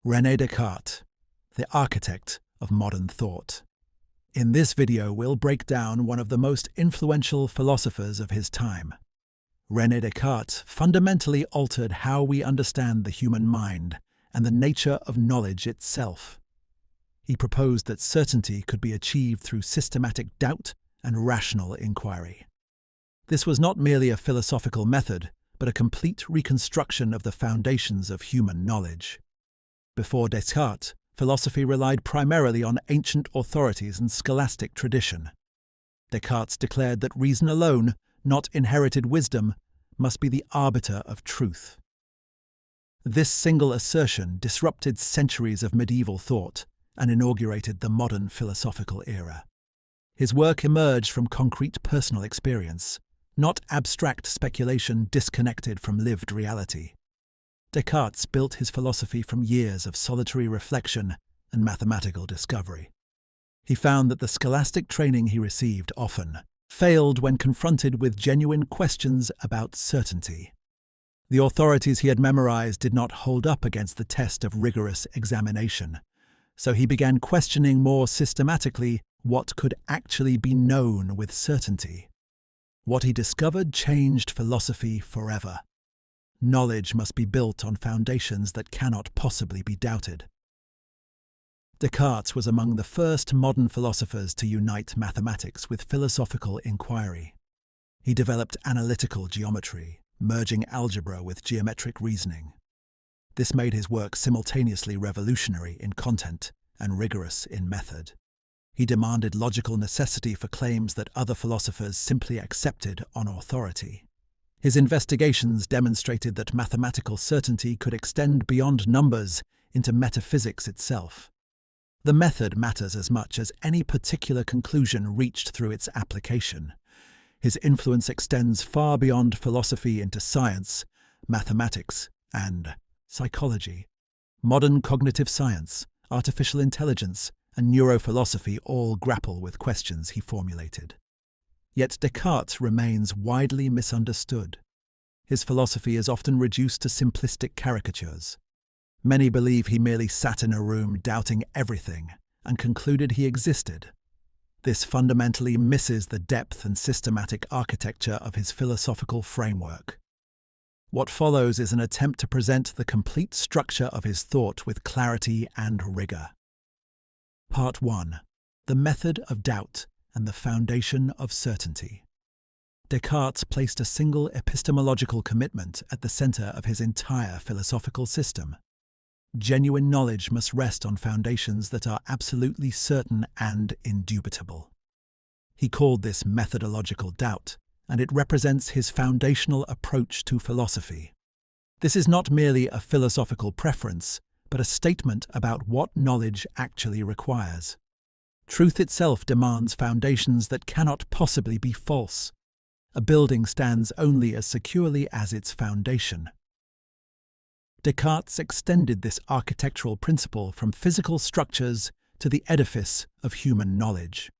René Descartes, the architect of modern thought. In this video, we'll break down one of the most influential philosophers of his time. René Descartes fundamentally altered how we understand the human mind and the nature of knowledge itself. He proposed that certainty could be achieved through systematic doubt and rational inquiry. This was not merely a philosophical method, but a complete reconstruction of the foundations of human knowledge. Before Descartes, philosophy relied primarily on ancient authorities and scholastic tradition. Descartes declared that reason alone, not inherited wisdom, must be the arbiter of truth. This single assertion disrupted centuries of medieval thought and inaugurated the modern philosophical era. His work emerged from concrete personal experience, not abstract speculation disconnected from lived reality. Descartes built his philosophy from years of solitary reflection and mathematical discovery. He found that the scholastic training he received often failed when confronted with genuine questions about certainty. The authorities he had memorized did not hold up against the test of rigorous examination, so he began questioning more systematically what could actually be known with certainty. What he discovered changed philosophy forever. Knowledge must be built on foundations that cannot possibly be doubted. Descartes was among the first modern philosophers to unite mathematics with philosophical inquiry. He developed analytical geometry, merging algebra with geometric reasoning. This made his work simultaneously revolutionary in content and rigorous in method. He demanded logical necessity for claims that other philosophers simply accepted on authority. His investigations demonstrated that mathematical certainty could extend beyond numbers into metaphysics itself. The method matters as much as any particular conclusion reached through its application. His influence extends far beyond philosophy into science, mathematics, and psychology. Modern cognitive science, artificial intelligence, and neurophilosophy all grapple with questions he formulated. Yet Descartes remains widely misunderstood. His philosophy is often reduced to simplistic caricatures. Many believe he merely sat in a room doubting everything and concluded he existed. This fundamentally misses the depth and systematic architecture of his philosophical framework. What follows is an attempt to present the complete structure of his thought with clarity and rigor. Part 1. The Method of Doubt and the Foundation of Certainty. Descartes placed a single epistemological commitment at the center of his entire philosophical system. Genuine knowledge must rest on foundations that are absolutely certain and indubitable. He called this methodological doubt, and it represents his foundational approach to philosophy. This is not merely a philosophical preference, but a statement about what knowledge actually requires. Truth itself demands foundations that cannot possibly be false. A building stands only as securely as its foundation. Descartes extended this architectural principle from physical structures to the edifice of human knowledge.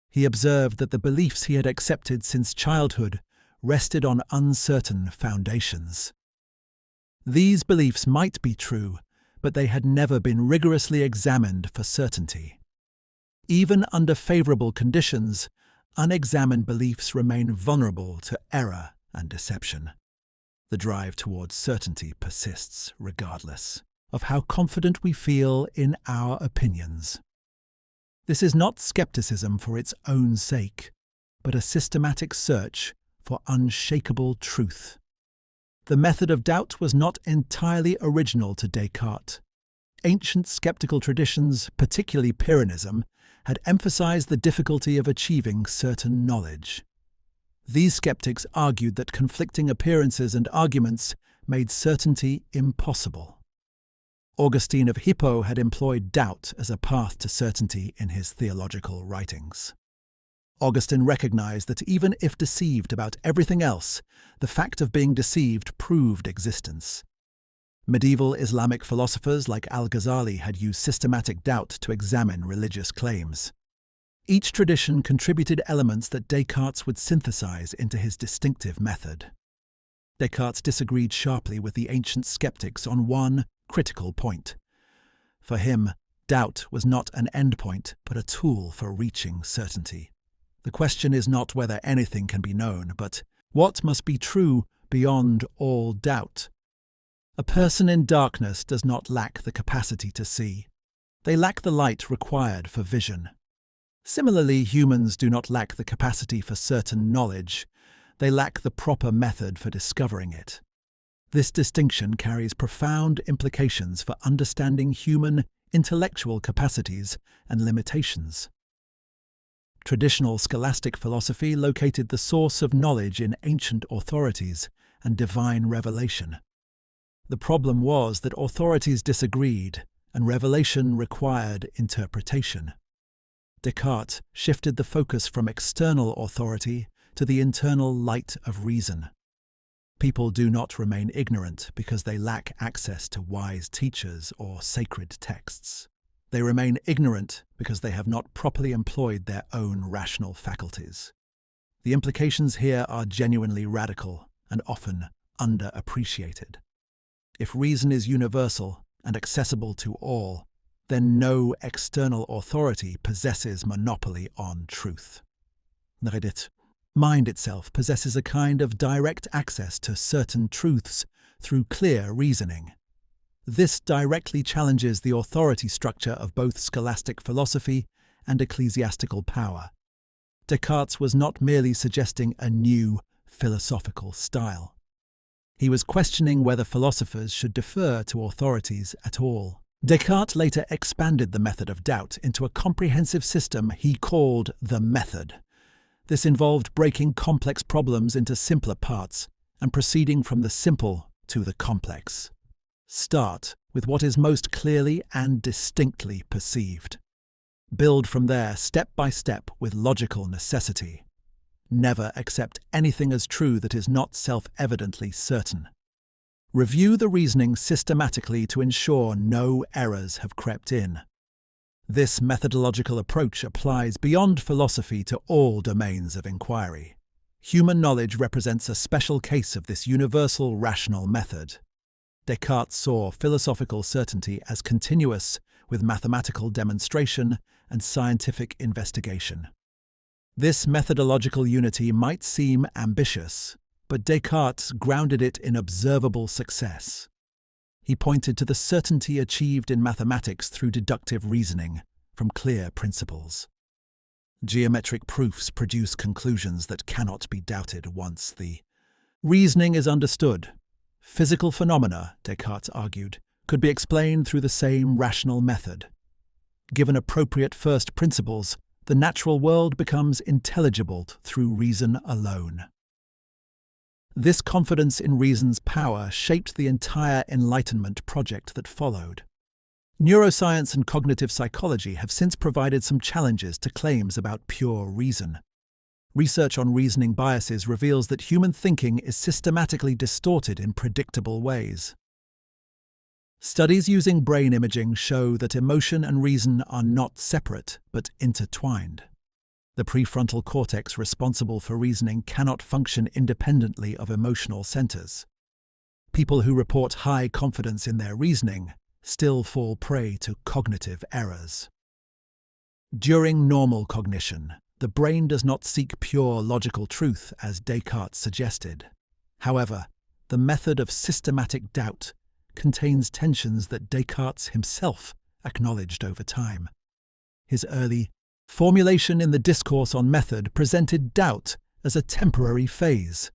He observed that the beliefs he had accepted since childhood rested on uncertain foundations. These beliefs might be true, but they had never been rigorously examined for certainty. Even under favorable conditions, unexamined beliefs remain vulnerable to error and deception. The drive towards certainty persists regardless of how confident we feel in our opinions. This is not skepticism for its own sake, but a systematic search for unshakable truth. The method of doubt was not entirely original to Descartes. Ancient skeptical traditions, particularly Pyrrhonism, had emphasized the difficulty of achieving certain knowledge. These skeptics argued that conflicting appearances and arguments made certainty impossible. Augustine of Hippo had employed doubt as a path to certainty in his theological writings. Augustine recognized that even if deceived about everything else, the fact of being deceived proved existence. Medieval Islamic philosophers like Al-Ghazali had used systematic doubt to examine religious claims. Each tradition contributed elements that Descartes would synthesize into his distinctive method. Descartes disagreed sharply with the ancient skeptics on one critical point: For him, doubt was not an endpoint, but a tool for reaching certainty. The question is not whether anything can be known, but what must be true beyond all doubt. A person in darkness does not lack the capacity to see. They lack the light required for vision. Similarly, humans do not lack the capacity for certain knowledge. They lack the proper method for discovering it. This distinction carries profound implications for understanding human intellectual capacities and limitations. Traditional scholastic philosophy located the source of knowledge in ancient authorities and divine revelation. The problem was that authorities disagreed, and revelation required interpretation. Descartes shifted the focus from external authority to the internal light of reason. People do not remain ignorant because they lack access to wise teachers or sacred texts. They remain ignorant because they have not properly employed their own rational faculties. The implications here are genuinely radical and often underappreciated. If reason is universal and accessible to all, then no external authority possesses monopoly on truth. Mind itself possesses a kind of direct access to certain truths through clear reasoning. This directly challenges the authority structure of both scholastic philosophy and ecclesiastical power. Descartes was not merely suggesting a new philosophical style. He was questioning whether philosophers should defer to authorities at all. Descartes later expanded the method of doubt into a comprehensive system he called the method. This involved breaking complex problems into simpler parts and proceeding from the simple to the complex. Start with what is most clearly and distinctly perceived. Build from there step by step with logical necessity. Never accept anything as true that is not self-evidently certain. Review the reasoning systematically to ensure no errors have crept in. This methodological approach applies beyond philosophy to all domains of inquiry. Human knowledge represents a special case of this universal rational method. Descartes saw philosophical certainty as continuous with mathematical demonstration and scientific investigation. This methodological unity might seem ambitious, but Descartes grounded it in observable success. He pointed to the certainty achieved in mathematics through deductive reasoning from clear principles. Geometric proofs produce conclusions that cannot be doubted once the reasoning is understood. Physical phenomena, Descartes argued, could be explained through the same rational method. Given appropriate first principles, the natural world becomes intelligible through reason alone. This confidence in reason's power shaped the entire Enlightenment project that followed. Neuroscience and cognitive psychology have since provided some challenges to claims about pure reason. Research on reasoning biases reveals that human thinking is systematically distorted in predictable ways. Studies using brain imaging show that emotion and reason are not separate, but intertwined. The prefrontal cortex responsible for reasoning cannot function independently of emotional centers. People who report high confidence in their reasoning still fall prey to cognitive errors. During normal cognition, the brain does not seek pure logical truth as Descartes suggested. However, the method of systematic doubt contains tensions that Descartes himself acknowledged over time. His early formulation in the Discourse on Method presented doubt as a temporary phase,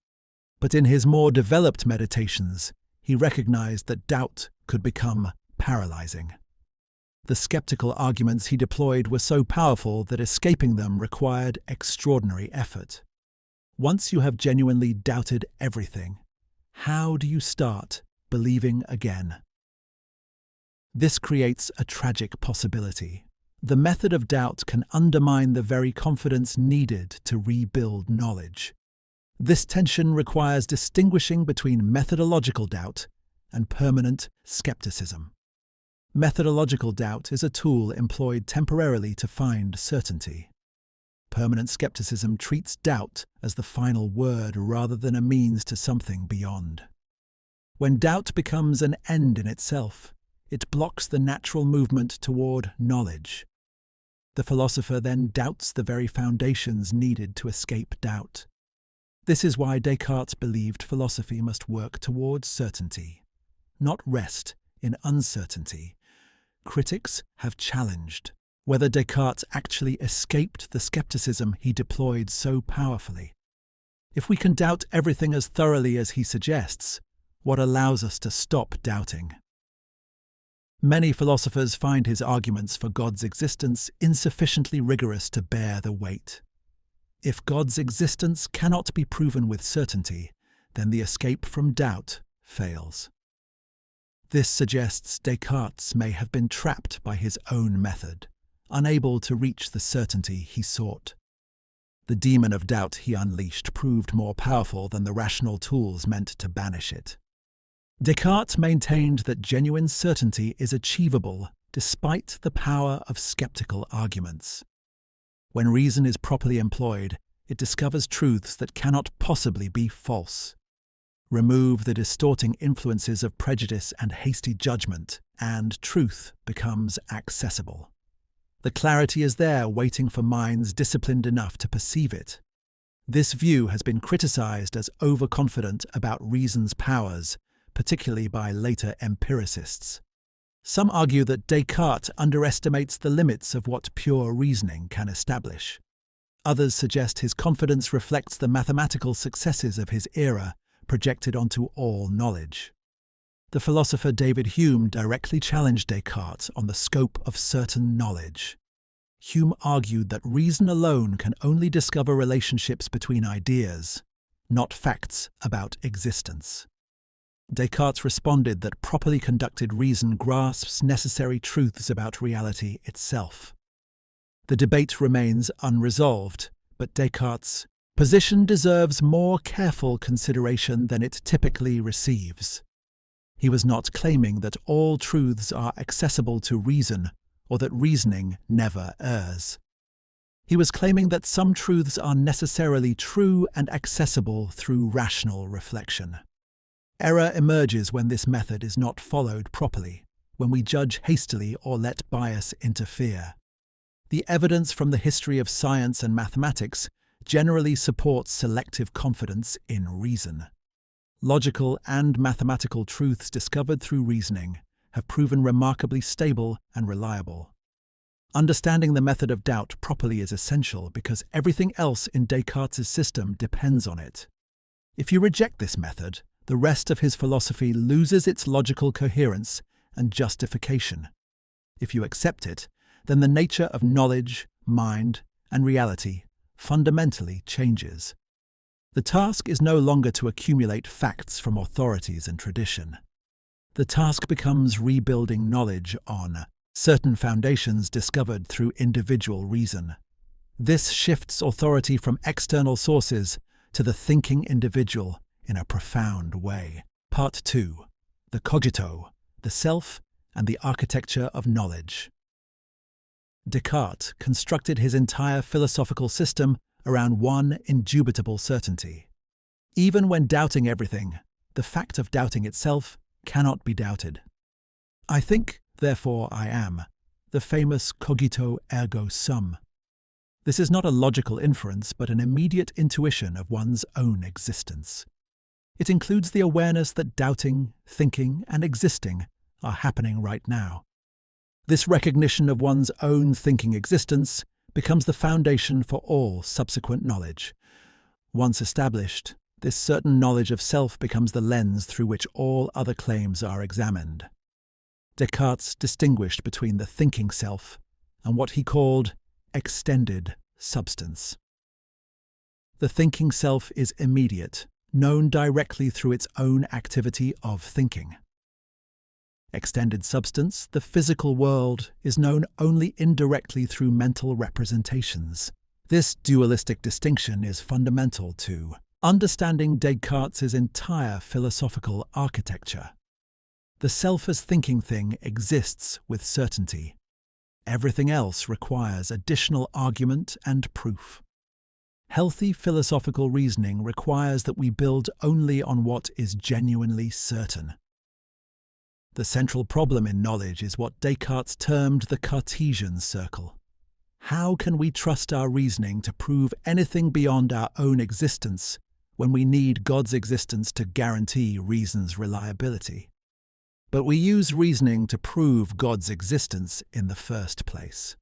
but in his more developed meditations, he recognized that doubt could become paralyzing. The skeptical arguments he deployed were so powerful that escaping them required extraordinary effort. Once you have genuinely doubted everything, how do you start believing again? This creates a tragic possibility. The method of doubt can undermine the very confidence needed to rebuild knowledge. This tension requires distinguishing between methodological doubt and permanent skepticism. Methodological doubt is a tool employed temporarily to find certainty. Permanent skepticism treats doubt as the final word rather than a means to something beyond. When doubt becomes an end in itself, It blocks the natural movement toward knowledge. The philosopher then doubts the very foundations needed to escape doubt. This is why Descartes believed philosophy must work towards certainty, not rest in uncertainty. Critics have challenged whether Descartes actually escaped the skepticism he deployed so powerfully. If we can doubt everything as thoroughly as he suggests, what allows us to stop doubting? Many philosophers find his arguments for God's existence insufficiently rigorous to bear the weight. If God's existence cannot be proven with certainty, then the escape from doubt fails. This suggests Descartes may have been trapped by his own method, unable to reach the certainty he sought. The demon of doubt he unleashed proved more powerful than the rational tools meant to banish it. Descartes maintained that genuine certainty is achievable despite the power of skeptical arguments. When reason is properly employed, it discovers truths that cannot possibly be false. Remove the distorting influences of prejudice and hasty judgment, and truth becomes accessible. The clarity is there waiting for minds disciplined enough to perceive it. This view has been criticized as overconfident about reason's powers, particularly by later empiricists. Some argue that Descartes underestimates the limits of what pure reasoning can establish. Others suggest his confidence reflects the mathematical successes of his era projected onto all knowledge. The philosopher David Hume directly challenged Descartes on the scope of certain knowledge. Hume argued that reason alone can only discover relationships between ideas, not facts about existence. Descartes responded that properly conducted reason grasps necessary truths about reality itself. The debate remains unresolved, but Descartes' position deserves more careful consideration than it typically receives. He was not claiming that all truths are accessible to reason or that reasoning never errs. He was claiming that some truths are necessarily true and accessible through rational reflection. Error emerges when this method is not followed properly, when we judge hastily or let bias interfere. The evidence from the history of science and mathematics generally supports selective confidence in reason. Logical and mathematical truths discovered through reasoning have proven remarkably stable and reliable. Understanding the method of doubt properly is essential because everything else in Descartes' system depends on it. If you reject this method, the rest of his philosophy loses its logical coherence and justification. If you accept it, then the nature of knowledge, mind, and reality fundamentally changes. The task is no longer to accumulate facts from authorities and tradition. The task becomes rebuilding knowledge on certain foundations discovered through individual reason. This shifts authority from external sources to the thinking individual in a profound way. Part 2. The Cogito, the Self, and the Architecture of Knowledge. Descartes constructed his entire philosophical system around one indubitable certainty. Even when doubting everything, the fact of doubting itself cannot be doubted. I think, therefore I am, the famous cogito ergo sum. This is not a logical inference, but an immediate intuition of one's own existence. It includes the awareness that doubting, thinking, and existing are happening right now. This recognition of one's own thinking existence becomes the foundation for all subsequent knowledge. Once established, this certain knowledge of self becomes the lens through which all other claims are examined. Descartes distinguished between the thinking self and what he called extended substance. The thinking self is immediate, known directly through its own activity of thinking. Extended substance, the physical world, is known only indirectly through mental representations. This dualistic distinction is fundamental to understanding Descartes' entire philosophical architecture. The self as thinking thing exists with certainty. Everything else requires additional argument and proof. Healthy philosophical reasoning requires that we build only on what is genuinely certain. The central problem in knowledge is what Descartes termed the Cartesian circle. How can we trust our reasoning to prove anything beyond our own existence when we need God's existence to guarantee reason's reliability? But we use reasoning to prove God's existence in the first place.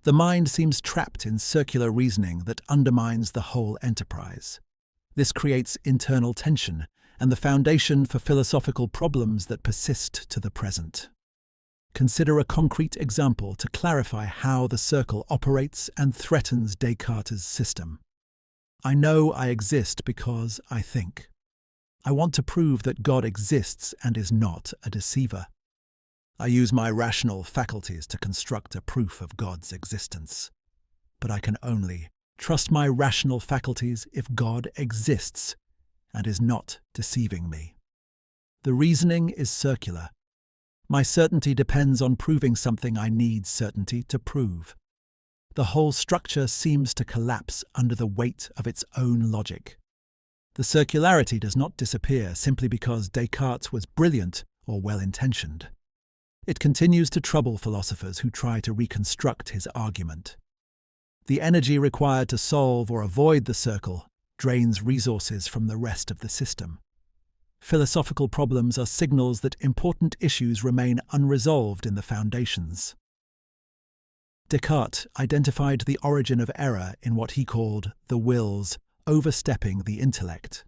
The mind seems trapped in circular reasoning that undermines the whole enterprise. This creates internal tension and the foundation for philosophical problems that persist to the present. Consider a concrete example to clarify how the circle operates and threatens Descartes' system. I know I exist because I think. I want to prove that God exists and is not a deceiver. I use my rational faculties to construct a proof of God's existence. But I can only trust my rational faculties if God exists and is not deceiving me. The reasoning is circular. My certainty depends on proving something I need certainty to prove. The whole structure seems to collapse under the weight of its own logic. The circularity does not disappear simply because Descartes was brilliant or well-intentioned. It continues to trouble philosophers who try to reconstruct his argument. The energy required to solve or avoid the circle drains resources from the rest of the system. Philosophical problems are signals that important issues remain unresolved in the foundations. Descartes identified the origin of error in what he called the will's overstepping the intellect.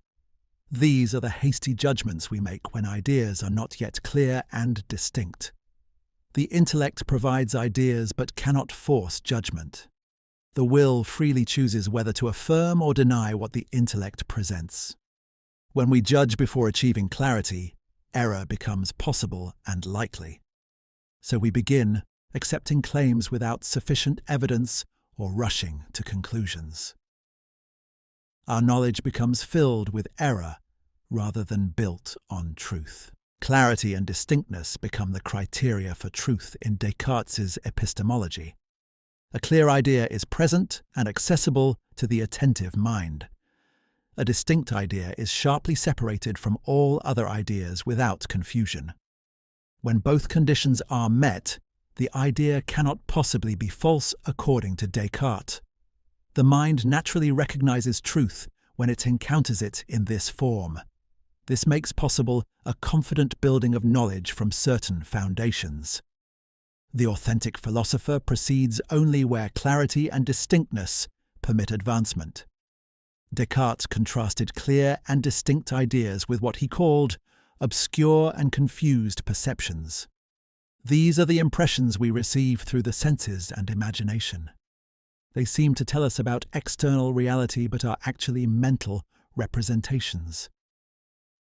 These are the hasty judgments we make when ideas are not yet clear and distinct. The intellect provides ideas but cannot force judgment. The will freely chooses whether to affirm or deny what the intellect presents. When we judge before achieving clarity, error becomes possible and likely. So we begin accepting claims without sufficient evidence or rushing to conclusions. Our knowledge becomes filled with error rather than built on truth. Clarity and distinctness become the criteria for truth in Descartes' epistemology. A clear idea is present and accessible to the attentive mind. A distinct idea is sharply separated from all other ideas without confusion. When both conditions are met, the idea cannot possibly be false according to Descartes. The mind naturally recognizes truth when it encounters it in this form. This makes possible a confident building of knowledge from certain foundations. The authentic philosopher proceeds only where clarity and distinctness permit advancement. Descartes contrasted clear and distinct ideas with what he called obscure and confused perceptions. These are the impressions we receive through the senses and imagination. They seem to tell us about external reality but are actually mental representations.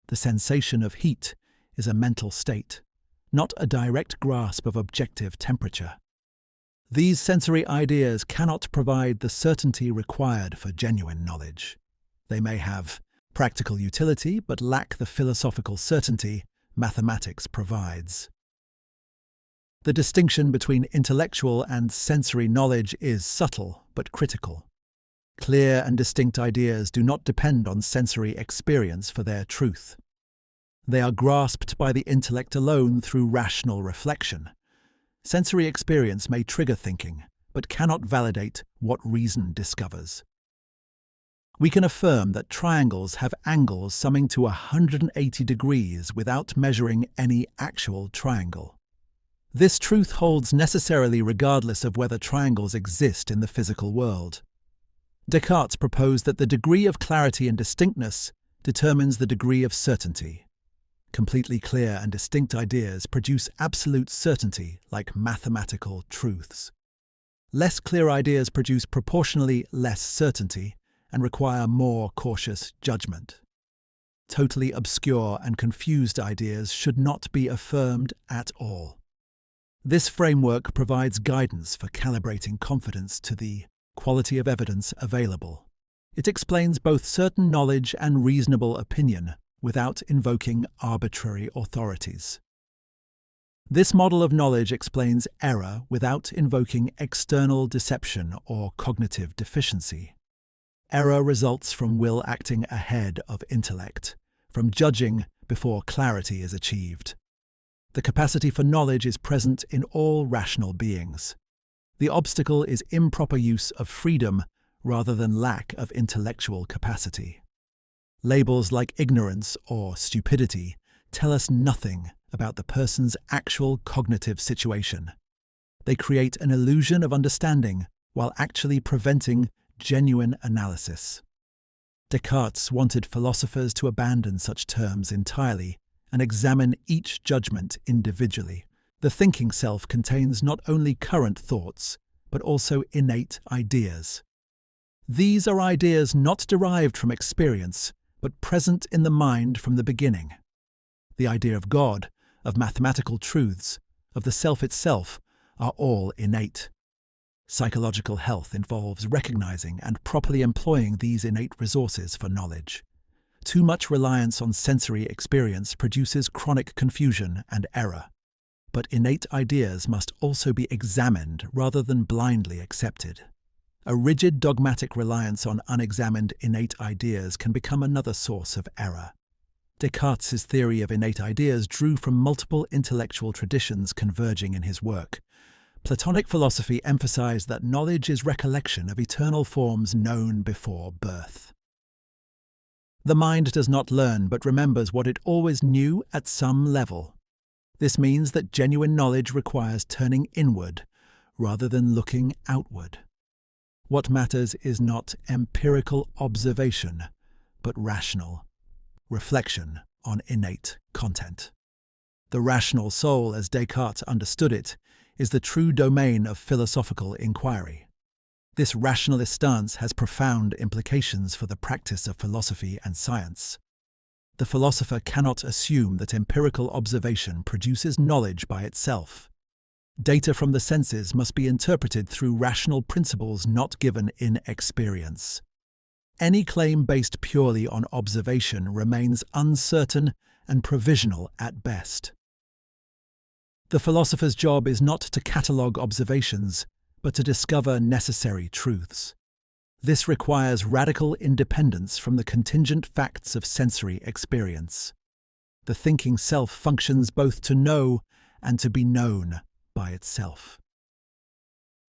The sensation of heat is a mental state, not a direct grasp of objective temperature. These sensory ideas cannot provide the certainty required for genuine knowledge. They may have practical utility but lack the philosophical certainty mathematics provides. The distinction between intellectual and sensory knowledge is subtle but critical. Clear and distinct ideas do not depend on sensory experience for their truth. They are grasped by the intellect alone through rational reflection. Sensory experience may trigger thinking, but cannot validate what reason discovers. We can affirm that triangles have angles summing to 180 degrees without measuring any actual triangle. This truth holds necessarily regardless of whether triangles exist in the physical world. Descartes proposed that the degree of clarity and distinctness determines the degree of certainty. Completely clear and distinct ideas produce absolute certainty like mathematical truths. Less clear ideas produce proportionally less certainty and require more cautious judgment. Totally obscure and confused ideas should not be affirmed at all. This framework provides guidance for calibrating confidence to the quality of evidence available. It explains both certain knowledge and reasonable opinion without invoking arbitrary authorities. This model of knowledge explains error without invoking external deception or cognitive deficiency. Error results from will acting ahead of intellect, from judging before clarity is achieved. The capacity for knowledge is present in all rational beings. The obstacle is improper use of freedom rather than lack of intellectual capacity. Labels like ignorance or stupidity tell us nothing about the person's actual cognitive situation. They create an illusion of understanding while actually preventing genuine analysis. Descartes wanted philosophers to abandon such terms entirely and examine each judgment individually. The thinking self contains not only current thoughts, but also innate ideas. These are ideas not derived from experience, but present in the mind from the beginning. The idea of God, of mathematical truths, of the self itself, are all innate. Psychological health involves recognizing and properly employing these innate resources for knowledge. Too much reliance on sensory experience produces chronic confusion and error. But innate ideas must also be examined rather than blindly accepted. A rigid dogmatic reliance on unexamined innate ideas can become another source of error. Descartes' theory of innate ideas drew from multiple intellectual traditions converging in his work. Platonic philosophy emphasized that knowledge is recollection of eternal forms known before birth. The mind does not learn but remembers what it always knew at some level. This means that genuine knowledge requires turning inward rather than looking outward. What matters is not empirical observation, but rational reflection on innate content. The rational soul, as Descartes understood it, is the true domain of philosophical inquiry. This rationalist stance has profound implications for the practice of philosophy and science. The philosopher cannot assume that empirical observation produces knowledge by itself. Data from the senses must be interpreted through rational principles not given in experience. Any claim based purely on observation remains uncertain and provisional at best. The philosopher's job is not to catalogue observations, but to discover necessary truths. This requires radical independence from the contingent facts of sensory experience. The thinking self functions both to know and to be known by itself.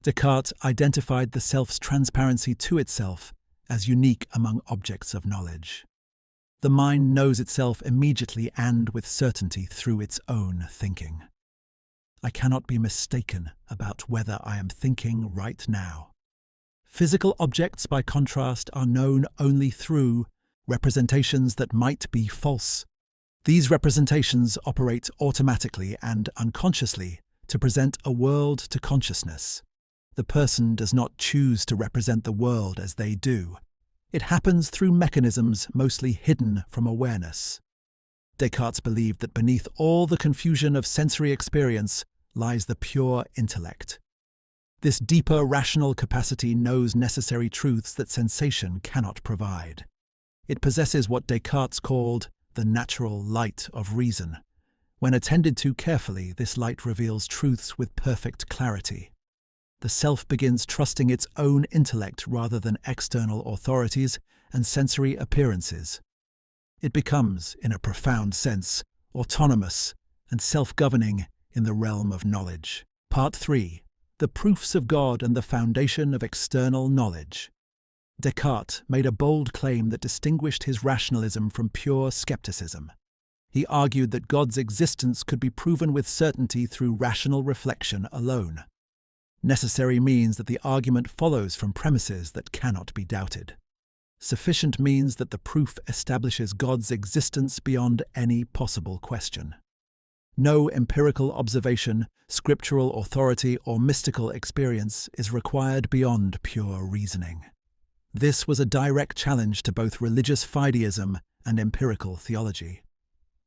Descartes identified the self's transparency to itself as unique among objects of knowledge. The mind knows itself immediately and with certainty through its own thinking. I cannot be mistaken about whether I am thinking right now. Physical objects, by contrast, are known only through representations that might be false. These representations operate automatically and unconsciously to present a world to consciousness. The person does not choose to represent the world as they do. It happens through mechanisms mostly hidden from awareness. Descartes believed that beneath all the confusion of sensory experience lies the pure intellect. This deeper rational capacity knows necessary truths that sensation cannot provide. It possesses what Descartes called the natural light of reason. When attended to carefully, this light reveals truths with perfect clarity. The self begins trusting its own intellect rather than external authorities and sensory appearances. It becomes, in a profound sense, autonomous and self-governing in the realm of knowledge. Part 3. The Proofs of God and the Foundation of External Knowledge. Descartes made a bold claim that distinguished his rationalism from pure skepticism. He argued that God's existence could be proven with certainty through rational reflection alone. Necessary means that the argument follows from premises that cannot be doubted. Sufficient means that the proof establishes God's existence beyond any possible question. No empirical observation, scriptural authority, or mystical experience is required beyond pure reasoning. This was a direct challenge to both religious fideism and empirical theology.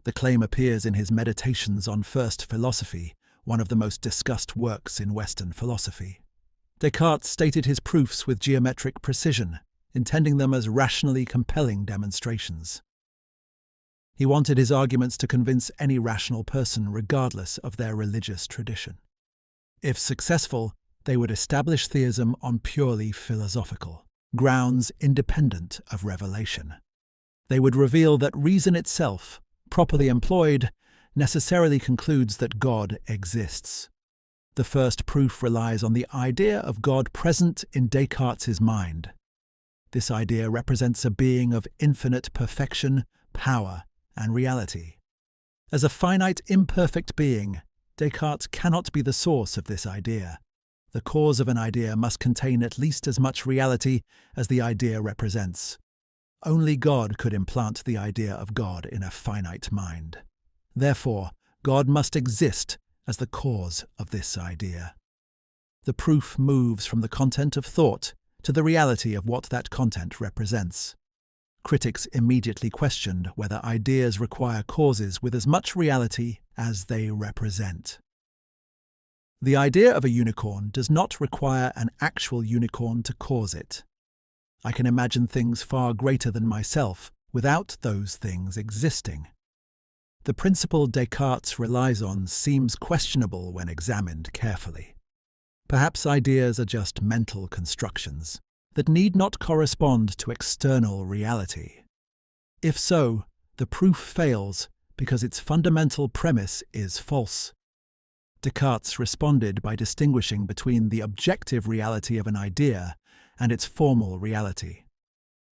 The claim appears in his Meditations on First Philosophy, one of the most discussed works in Western philosophy. Descartes stated his proofs with geometric precision, intending them as rationally compelling demonstrations. He wanted his arguments to convince any rational person regardless of their religious tradition. If successful, they would establish theism on purely philosophical grounds independent of revelation. They would reveal that reason itself, properly employed, necessarily concludes that God exists. The first proof relies on the idea of God present in Descartes' mind. This idea represents a being of infinite perfection, power, and reality. As a finite, imperfect being, Descartes cannot be the source of this idea. The cause of an idea must contain at least as much reality as the idea represents. Only God could implant the idea of God in a finite mind. Therefore, God must exist as the cause of this idea. The proof moves from the content of thought to the reality of what that content represents. Critics immediately questioned whether ideas require causes with as much reality as they represent. The idea of a unicorn does not require an actual unicorn to cause it. I can imagine things far greater than myself without those things existing. The principle Descartes relies on seems questionable when examined carefully. Perhaps ideas are just mental constructions that need not correspond to external reality. If so, the proof fails because its fundamental premise is false. Descartes responded by distinguishing between the objective reality of an idea and its formal reality.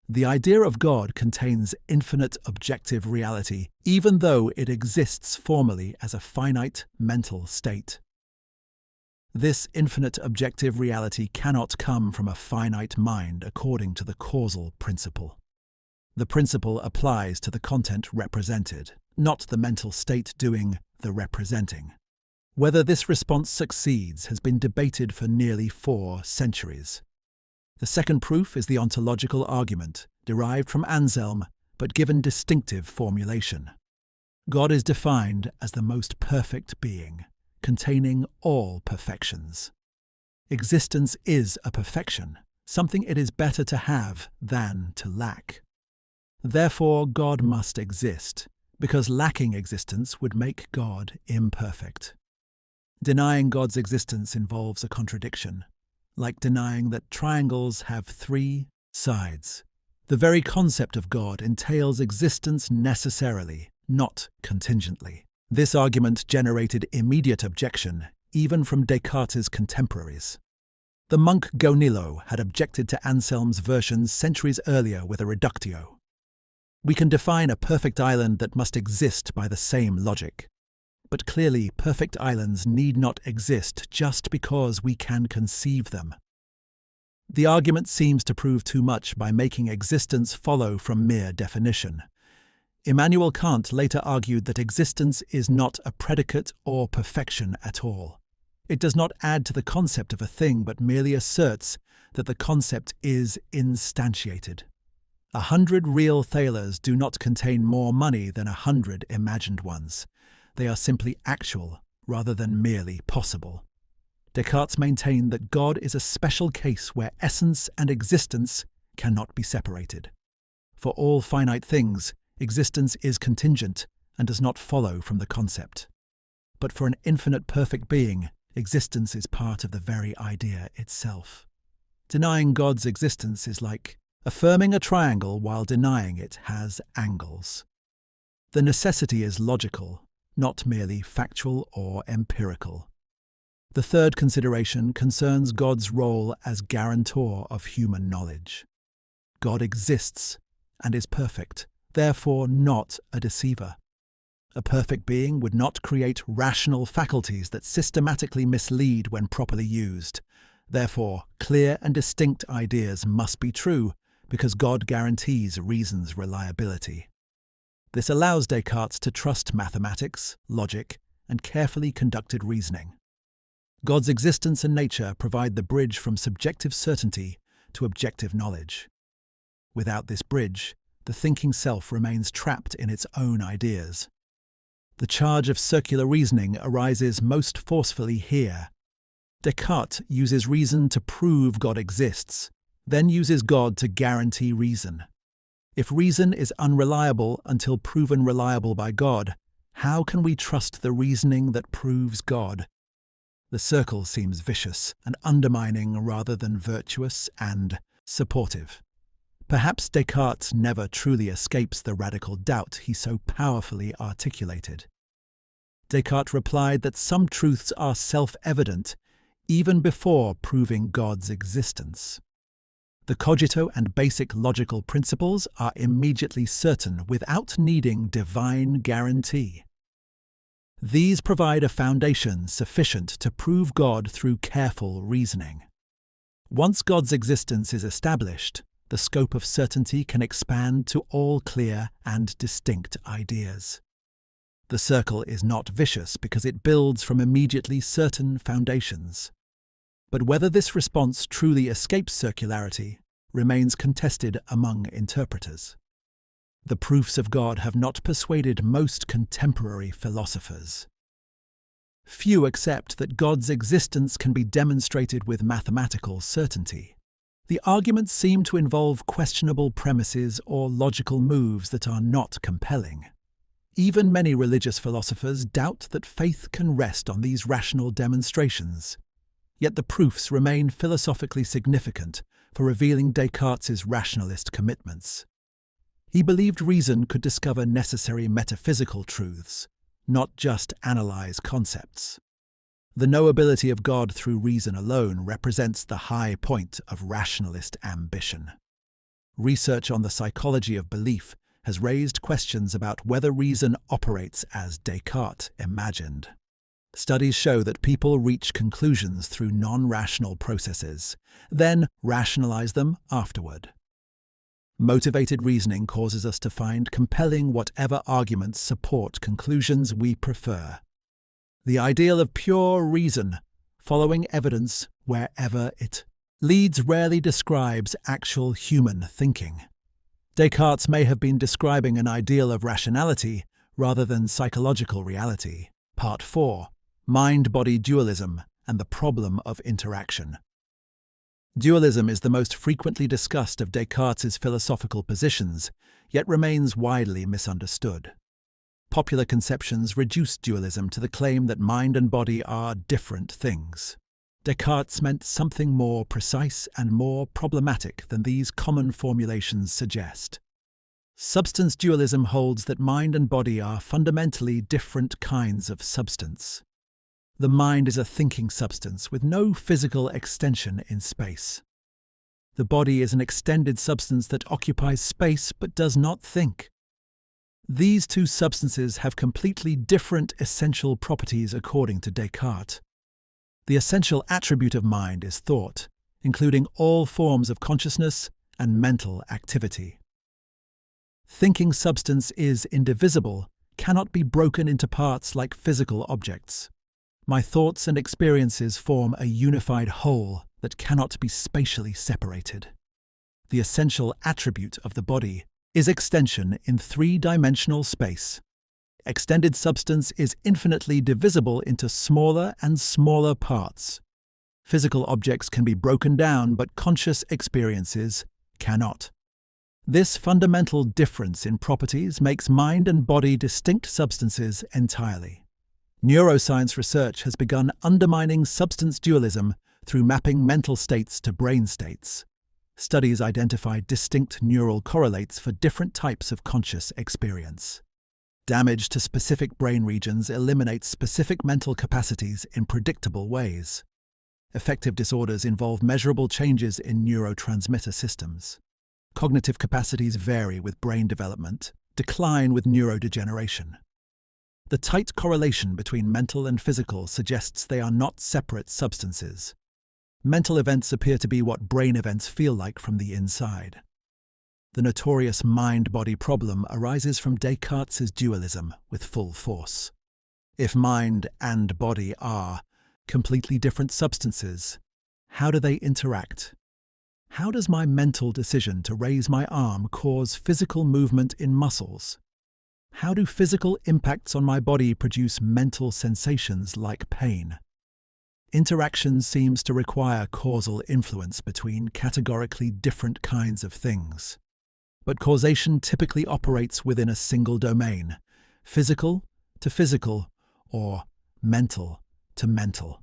The idea of God contains infinite objective reality, even though it exists formally as a finite mental state. This infinite objective reality cannot come from a finite mind according to the causal principle. The principle applies to the content represented, not the mental state doing the representing. Whether this response succeeds has been debated for nearly 4 centuries. The second proof is the ontological argument, derived from Anselm, but given distinctive formulation. God is defined as the most perfect being, containing all perfections. Existence is a perfection, something it is better to have than to lack. Therefore, God must exist, because lacking existence would make God imperfect. Denying God's existence involves a contradiction, like denying that triangles have 3 sides. The very concept of God entails existence necessarily, not contingently. This argument generated immediate objection, even from Descartes' contemporaries. The monk Gonilo had objected to Anselm's version centuries earlier with a reductio. We can define a perfect island that must exist by the same logic. But clearly, perfect islands need not exist just because we can conceive them. The argument seems to prove too much by making existence follow from mere definition. Immanuel Kant later argued that existence is not a predicate or perfection at all. It does not add to the concept of a thing, but merely asserts that the concept is instantiated. 100 real thalers do not contain more money than 100 imagined ones. They are simply actual rather than merely possible. Descartes maintained that God is a special case where essence and existence cannot be separated. For all finite things, existence is contingent and does not follow from the concept. But for an infinite perfect being, existence is part of the very idea itself. Denying God's existence is like affirming a triangle while denying it has angles. The necessity is logical, not merely factual or empirical. The third consideration concerns God's role as guarantor of human knowledge. God exists and is perfect, therefore not a deceiver. A perfect being would not create rational faculties that systematically mislead when properly used. Therefore, clear and distinct ideas must be true because God guarantees reason's reliability. This allows Descartes to trust mathematics, logic, and carefully conducted reasoning. God's existence and nature provide the bridge from subjective certainty to objective knowledge. Without this bridge, the thinking self remains trapped in its own ideas. The charge of circular reasoning arises most forcefully here. Descartes uses reason to prove God exists, then uses God to guarantee reason. If reason is unreliable until proven reliable by God, how can we trust the reasoning that proves God? The circle seems vicious and undermining rather than virtuous and supportive. Perhaps Descartes never truly escapes the radical doubt he so powerfully articulated. Descartes replied that some truths are self-evident even before proving God's existence. The cogito and basic logical principles are immediately certain without needing divine guarantee. These provide a foundation sufficient to prove God through careful reasoning. Once God's existence is established, the scope of certainty can expand to all clear and distinct ideas. The circle is not vicious because it builds from immediately certain foundations. But whether this response truly escapes circularity remains contested among interpreters. The proofs of God have not persuaded most contemporary philosophers. Few accept that God's existence can be demonstrated with mathematical certainty. The arguments seem to involve questionable premises or logical moves that are not compelling. Even many religious philosophers doubt that faith can rest on these rational demonstrations. Yet the proofs remain philosophically significant for revealing Descartes' rationalist commitments. He believed reason could discover necessary metaphysical truths, not just analyze concepts. The knowability of God through reason alone represents the high point of rationalist ambition. Research on the psychology of belief has raised questions about whether reason operates as Descartes imagined. Studies show that people reach conclusions through non-rational processes, then rationalize them afterward. Motivated reasoning causes us to find compelling whatever arguments support conclusions we prefer. The ideal of pure reason, following evidence wherever it leads, rarely describes actual human thinking. Descartes may have been describing an ideal of rationality rather than psychological reality. Part 4. Mind-body dualism and the problem of interaction. Dualism is the most frequently discussed of Descartes' philosophical positions, yet remains widely misunderstood. Popular conceptions reduce dualism to the claim that mind and body are different things. Descartes meant something more precise and more problematic than these common formulations suggest. Substance dualism holds that mind and body are fundamentally different kinds of substance. The mind is a thinking substance with no physical extension in space. The body is an extended substance that occupies space but does not think. These two substances have completely different essential properties according to Descartes. The essential attribute of mind is thought, including all forms of consciousness and mental activity. Thinking substance is indivisible, cannot be broken into parts like physical objects. My thoughts and experiences form a unified whole that cannot be spatially separated. The essential attribute of the body is extension in three-dimensional space. Extended substance is infinitely divisible into smaller and smaller parts. Physical objects can be broken down, but conscious experiences cannot. This fundamental difference in properties makes mind and body distinct substances entirely. Neuroscience research has begun undermining substance dualism through mapping mental states to brain states. Studies identify distinct neural correlates for different types of conscious experience. Damage to specific brain regions eliminates specific mental capacities in predictable ways. Affective disorders involve measurable changes in neurotransmitter systems. Cognitive capacities vary with brain development, decline with neurodegeneration. The tight correlation between mental and physical suggests they are not separate substances. Mental events appear to be what brain events feel like from the inside. The notorious mind-body problem arises from Descartes' dualism with full force. If mind and body are completely different substances, how do they interact? How does my mental decision to raise my arm cause physical movement in muscles? How do physical impacts on my body produce mental sensations like pain? Interaction seems to require causal influence between categorically different kinds of things. But causation typically operates within a single domain, physical to physical or mental to mental.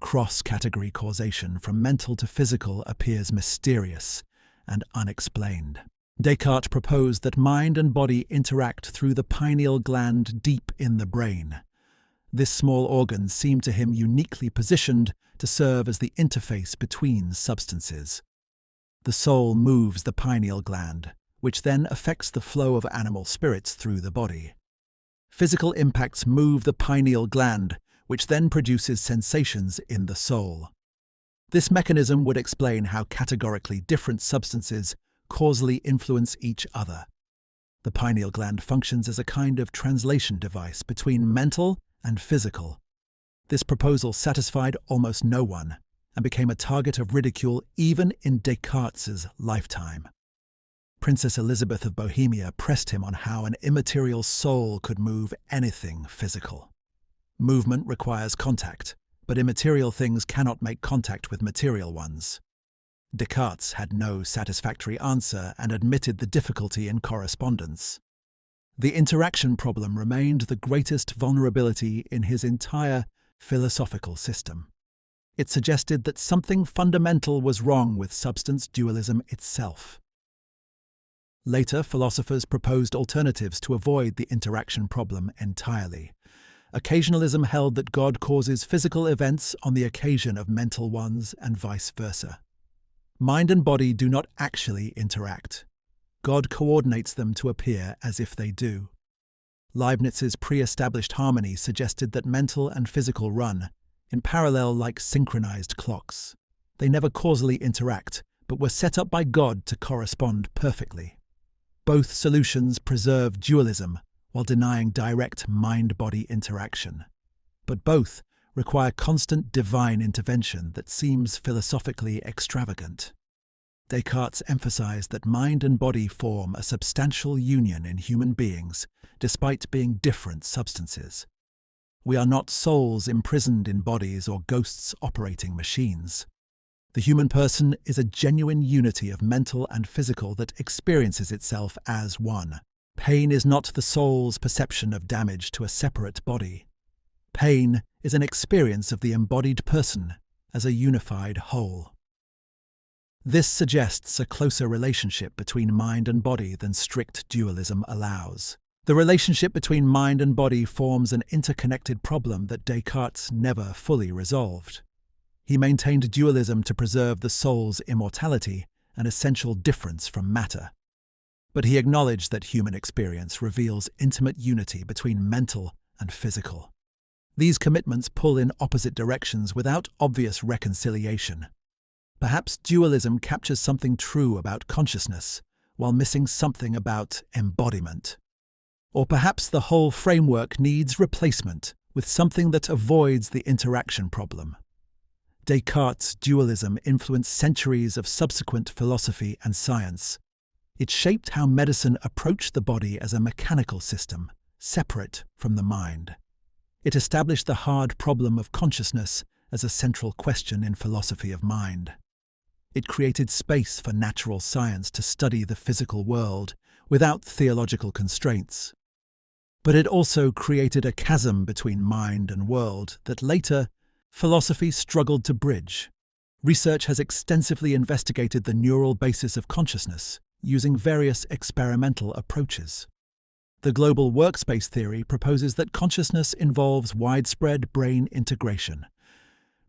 Cross-category causation from mental to physical appears mysterious and unexplained. Descartes proposed that mind and body interact through the pineal gland deep in the brain, This small organ seemed to him uniquely positioned to serve as the interface between substances. The soul moves the pineal gland, which then affects the flow of animal spirits through the body. Physical impacts move the pineal gland, which then produces sensations in the soul. This mechanism would explain how categorically different substances causally influence each other. The pineal gland functions as a kind of translation device between mental and physical. This proposal satisfied almost no one and became a target of ridicule even in Descartes' lifetime. Princess Elizabeth of Bohemia pressed him on how an immaterial soul could move anything physical. Movement requires contact, but immaterial things cannot make contact with material ones. Descartes had no satisfactory answer and admitted the difficulty in correspondence. The interaction problem remained the greatest vulnerability in his entire philosophical system. It suggested that something fundamental was wrong with substance dualism itself. Later, philosophers proposed alternatives to avoid the interaction problem entirely. Occasionalism held that God causes physical events on the occasion of mental ones and vice versa. Mind and body do not actually interact. God coordinates them to appear as if they do. Leibniz's pre-established harmony suggested that mental and physical run in parallel like synchronized clocks. They never causally interact, but were set up by God to correspond perfectly. Both solutions preserve dualism while denying direct mind-body interaction. But both require constant divine intervention that seems philosophically extravagant. Descartes emphasized that mind and body form a substantial union in human beings, despite being different substances. We are not souls imprisoned in bodies or ghosts operating machines. The human person is a genuine unity of mental and physical that experiences itself as one. Pain is not the soul's perception of damage to a separate body. Pain is an experience of the embodied person as a unified whole. This suggests a closer relationship between mind and body than strict dualism allows. The relationship between mind and body forms an interconnected problem that Descartes never fully resolved. He maintained dualism to preserve the soul's immortality, an essential difference from matter. But he acknowledged that human experience reveals intimate unity between mental and physical. These commitments pull in opposite directions without obvious reconciliation. Perhaps dualism captures something true about consciousness, while missing something about embodiment. Or perhaps the whole framework needs replacement with something that avoids the interaction problem. Descartes' dualism influenced centuries of subsequent philosophy and science. It shaped how medicine approached the body as a mechanical system, separate from the mind. It established the hard problem of consciousness as a central question in philosophy of mind. It created space for natural science to study the physical world without theological constraints. But it also created a chasm between mind and world that later philosophy struggled to bridge. Research has extensively investigated the neural basis of consciousness using various experimental approaches. The global workspace theory proposes that consciousness involves widespread brain integration.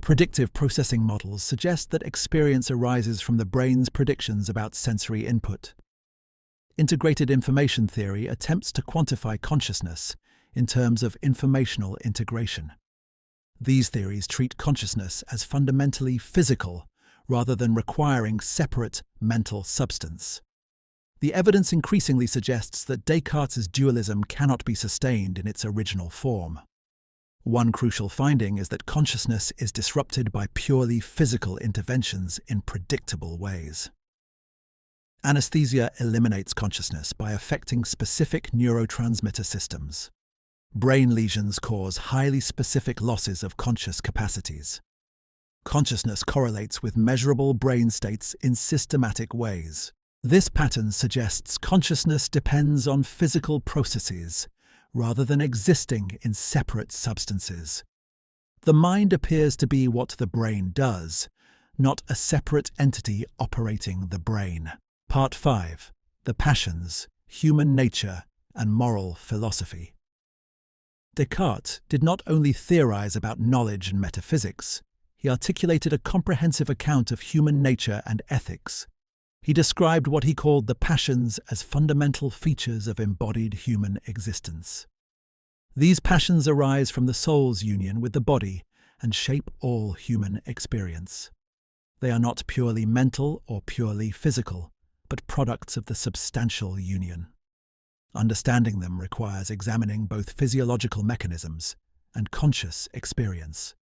Predictive processing models suggest that experience arises from the brain's predictions about sensory input. Integrated information theory attempts to quantify consciousness in terms of informational integration. These theories treat consciousness as fundamentally physical rather than requiring separate mental substance. The evidence increasingly suggests that Descartes' dualism cannot be sustained in its original form. One crucial finding is that consciousness is disrupted by purely physical interventions in predictable ways. Anesthesia eliminates consciousness by affecting specific neurotransmitter systems. Brain lesions cause highly specific losses of conscious capacities. Consciousness correlates with measurable brain states in systematic ways. This pattern suggests consciousness depends on physical processes rather than existing in separate substances. The mind appears to be what the brain does, not a separate entity operating the brain. Part 5. The Passions, Human Nature, and Moral Philosophy. Descartes did not only theorize about knowledge and metaphysics, he articulated a comprehensive account of human nature and ethics. He described what he called the passions as fundamental features of embodied human existence. These passions arise from the soul's union with the body and shape all human experience. They are not purely mental or purely physical, but products of the substantial union. Understanding them requires examining both physiological mechanisms and conscious experience.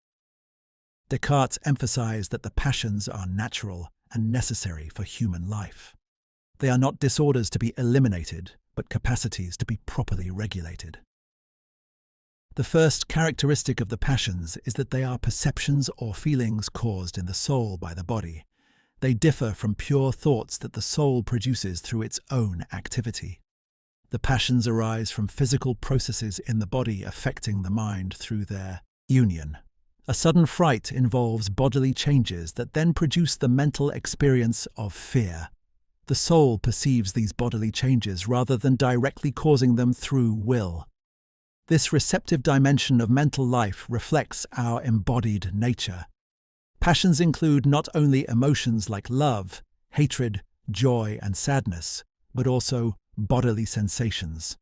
Descartes emphasized that the passions are natural and necessary for human life. They are not disorders to be eliminated, but capacities to be properly regulated. The first characteristic of the passions is that they are perceptions or feelings caused in the soul by the body. They differ from pure thoughts that the soul produces through its own activity. The passions arise from physical processes in the body affecting the mind through their union. A sudden fright involves bodily changes that then produce the mental experience of fear. The soul perceives these bodily changes rather than directly causing them through will. This receptive dimension of mental life reflects our embodied nature. Passions include not only emotions like love, hatred, joy, and sadness, but also bodily sensations.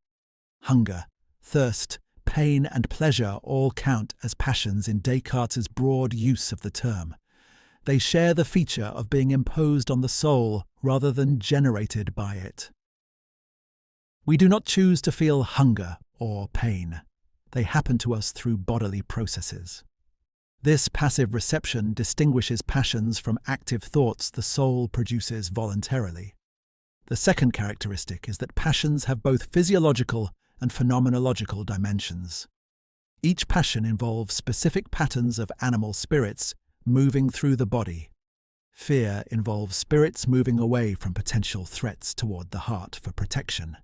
Hunger, thirst, pain, and pleasure all count as passions in Descartes' broad use of the term. They share the feature of being imposed on the soul rather than generated by it. We do not choose to feel hunger or pain. They happen to us through bodily processes. This passive reception distinguishes passions from active thoughts the soul produces voluntarily. The second characteristic is that passions have both physiological and phenomenological dimensions. Each passion involves specific patterns of animal spirits moving through the body. Fear involves spirits moving away from potential threats toward the heart for protection.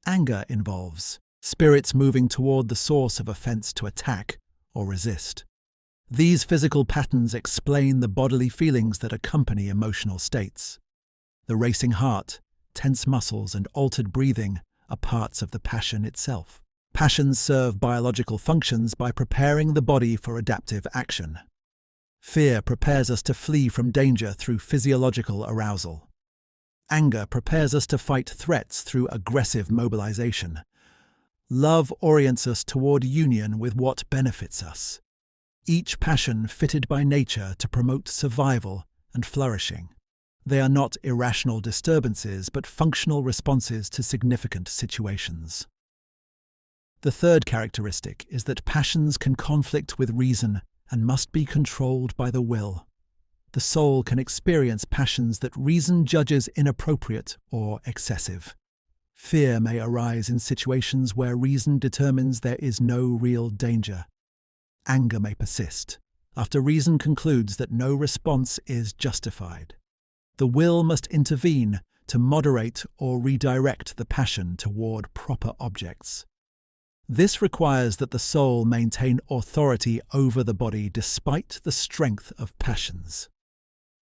Anger involves spirits moving toward the source of offense to attack or resist. These physical patterns explain the bodily feelings that accompany emotional states. The racing heart, tense muscles, and altered breathing are parts of the passion itself. Passions serve biological functions by preparing the body for adaptive action. Fear prepares us to flee from danger through physiological arousal. Anger prepares us to fight threats through aggressive mobilization. Love orients us toward union with what benefits us. Each passion fitted by nature to promote survival and flourishing. They are not irrational disturbances, but functional responses to significant situations. The third characteristic is that passions can conflict with reason and must be controlled by the will. The soul can experience passions that reason judges inappropriate or excessive. Fear may arise in situations where reason determines there is no real danger. Anger may persist after reason concludes that no response is justified. The will must intervene to moderate or redirect the passion toward proper objects. This requires that the soul maintain authority over the body despite the strength of passions.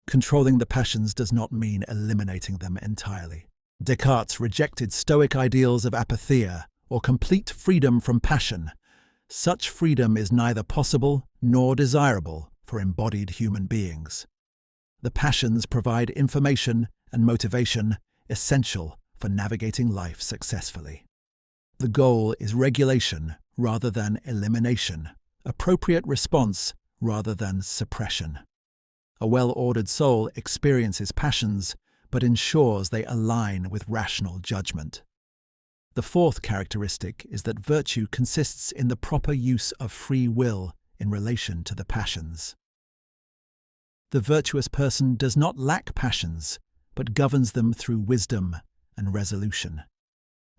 Controlling the passions does not mean eliminating them entirely. Descartes rejected Stoic ideals of apatheia or complete freedom from passion. Such freedom is neither possible nor desirable for embodied human beings. The passions provide information and motivation essential for navigating life successfully. The goal is regulation rather than elimination, appropriate response rather than suppression. A well-ordered soul experiences passions, but ensures they align with rational judgment. The fourth characteristic is that virtue consists in the proper use of free will in relation to the passions. The virtuous person does not lack passions, but governs them through wisdom and resolution.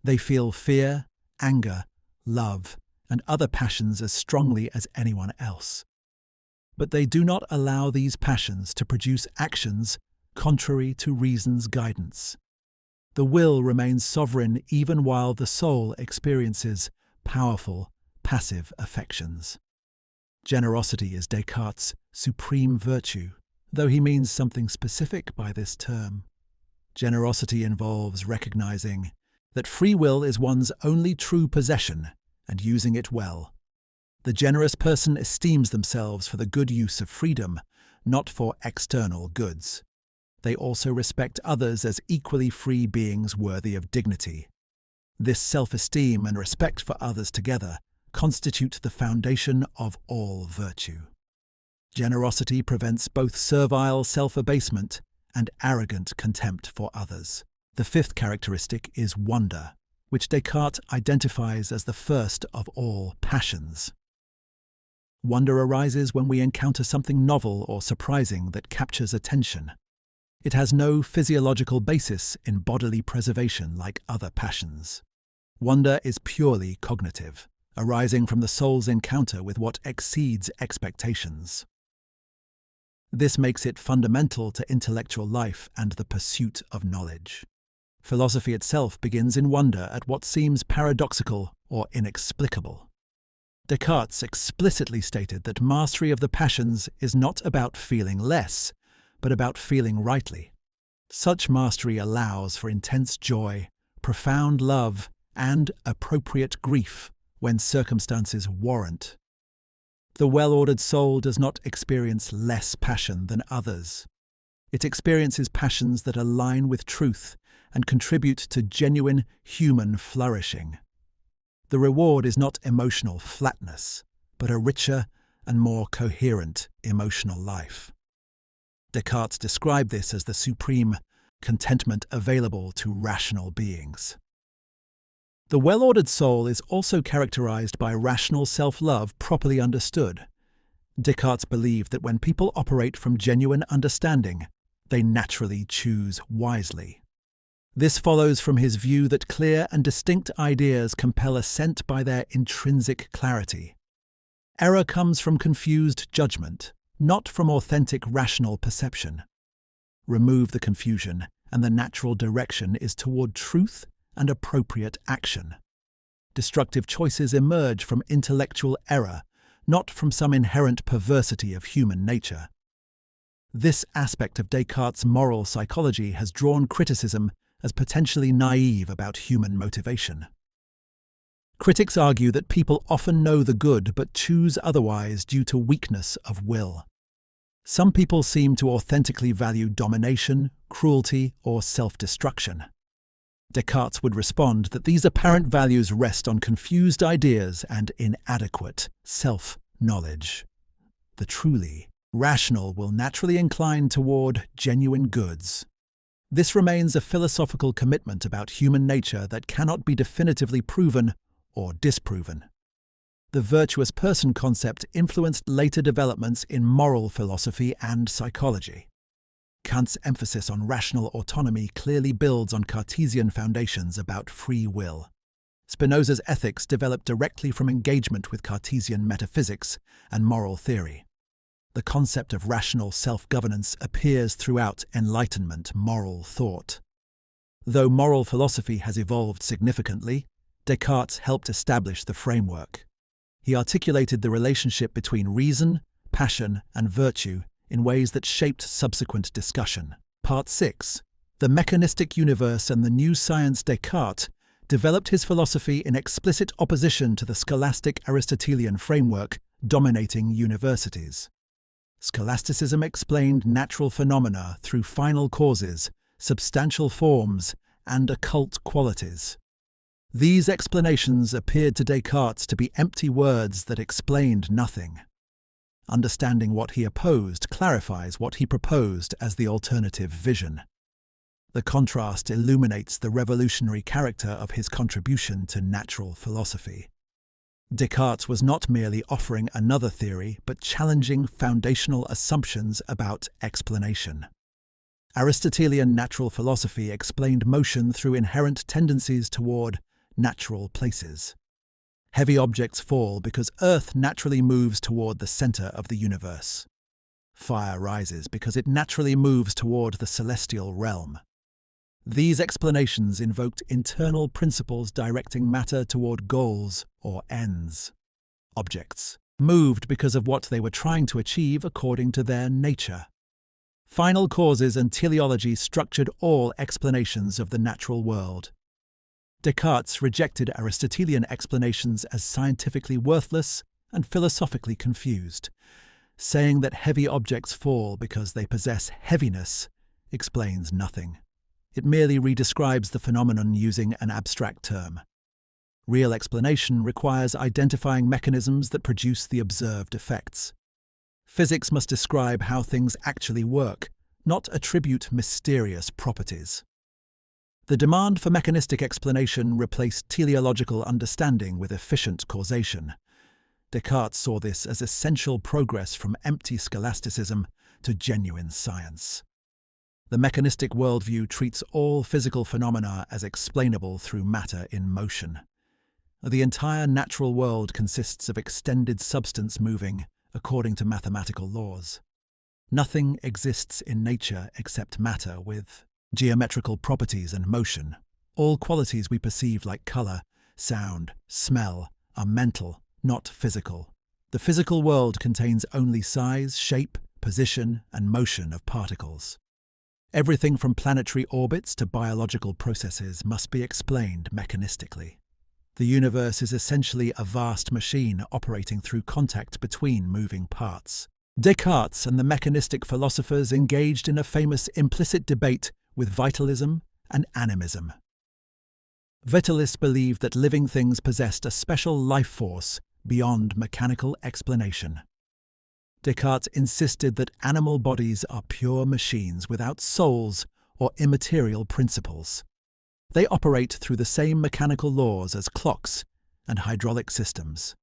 They feel fear, anger, love, and other passions as strongly as anyone else. But they do not allow these passions to produce actions contrary to reason's guidance. The will remains sovereign even while the soul experiences powerful, passive affections. Generosity is Descartes' supreme virtue, though he means something specific by this term. Generosity involves recognizing that free will is one's only true possession and using it well, The generous person esteems themselves for the good use of freedom, not for external goods. They also respect others as equally free beings worthy of dignity. This self-esteem and respect for others together constitute the foundation of all virtue. Generosity prevents both servile self-abasement and arrogant contempt for others. The fifth characteristic is wonder, which Descartes identifies as the first of all passions. Wonder arises when we encounter something novel or surprising that captures attention. It has no physiological basis in bodily preservation like other passions. Wonder is purely cognitive, arising from the soul's encounter with what exceeds expectations. This makes it fundamental to intellectual life and the pursuit of knowledge. Philosophy itself begins in wonder at what seems paradoxical or inexplicable. Descartes explicitly stated that mastery of the passions is not about feeling less, but about feeling rightly. Such mastery allows for intense joy, profound love, and appropriate grief when circumstances warrant. The well-ordered soul does not experience less passion than others. It experiences passions that align with truth and contribute to genuine human flourishing. The reward is not emotional flatness, but a richer and more coherent emotional life. Descartes described this as the supreme contentment available to rational beings. The well-ordered soul is also characterized by rational self-love properly understood. Descartes believed that when people operate from genuine understanding, they naturally choose wisely. This follows from his view that clear and distinct ideas compel assent by their intrinsic clarity. Error comes from confused judgment, not from authentic rational perception. Remove the confusion, and the natural direction is toward truth and appropriate action. Destructive choices emerge from intellectual error, not from some inherent perversity of human nature. This aspect of Descartes' moral psychology has drawn criticism as potentially naive about human motivation. Critics argue that people often know the good but choose otherwise due to weakness of will. Some people seem to authentically value domination, cruelty, or self-destruction. Descartes would respond that these apparent values rest on confused ideas and inadequate self-knowledge. The truly rational will naturally incline toward genuine goods. This remains a philosophical commitment about human nature that cannot be definitively proven or disproven. The virtuous person concept influenced later developments in moral philosophy and psychology. Kant's emphasis on rational autonomy clearly builds on Cartesian foundations about free will. Spinoza's ethics developed directly from engagement with Cartesian metaphysics and moral theory. The concept of rational self-governance appears throughout Enlightenment moral thought. Though moral philosophy has evolved significantly, Descartes helped establish the framework. He articulated the relationship between reason, passion, and virtue in ways that shaped subsequent discussion. Part 6. The Mechanistic Universe and the New Science. Descartes developed his philosophy in explicit opposition to the scholastic Aristotelian framework dominating universities. Scholasticism explained natural phenomena through final causes, substantial forms, and occult qualities. These explanations appeared to Descartes to be empty words that explained nothing. Understanding what he opposed clarifies what he proposed as the alternative vision. The contrast illuminates the revolutionary character of his contribution to natural philosophy. Descartes was not merely offering another theory, but challenging foundational assumptions about explanation. Aristotelian natural philosophy explained motion through inherent tendencies toward natural places. Heavy objects fall because Earth naturally moves toward the center of the universe. Fire rises because it naturally moves toward the celestial realm. These explanations invoked internal principles directing matter toward goals or ends. Objects moved because of what they were trying to achieve according to their nature. Final causes and teleology structured all explanations of the natural world. Descartes rejected Aristotelian explanations as scientifically worthless and philosophically confused. Saying that heavy objects fall because they possess heaviness explains nothing. It merely redescribes the phenomenon using an abstract term. Real explanation requires identifying mechanisms that produce the observed effects. Physics must describe how things actually work, not attribute mysterious properties. The demand for mechanistic explanation replaced teleological understanding with efficient causation. Descartes saw this as essential progress from empty scholasticism to genuine science. The mechanistic worldview treats all physical phenomena as explainable through matter in motion. The entire natural world consists of extended substance moving according to mathematical laws. Nothing exists in nature except matter with geometrical properties and motion. All qualities we perceive like colour, sound, smell are mental, not physical. The physical world contains only size, shape, position, and motion of particles. Everything from planetary orbits to biological processes must be explained mechanistically. The universe is essentially a vast machine operating through contact between moving parts. Descartes and the mechanistic philosophers engaged in a famous implicit debate with vitalism and animism. Vitalists believed that living things possessed a special life force beyond mechanical explanation. Descartes insisted that animal bodies are pure machines without souls or immaterial principles. They operate through the same mechanical laws as clocks and hydraulic systems.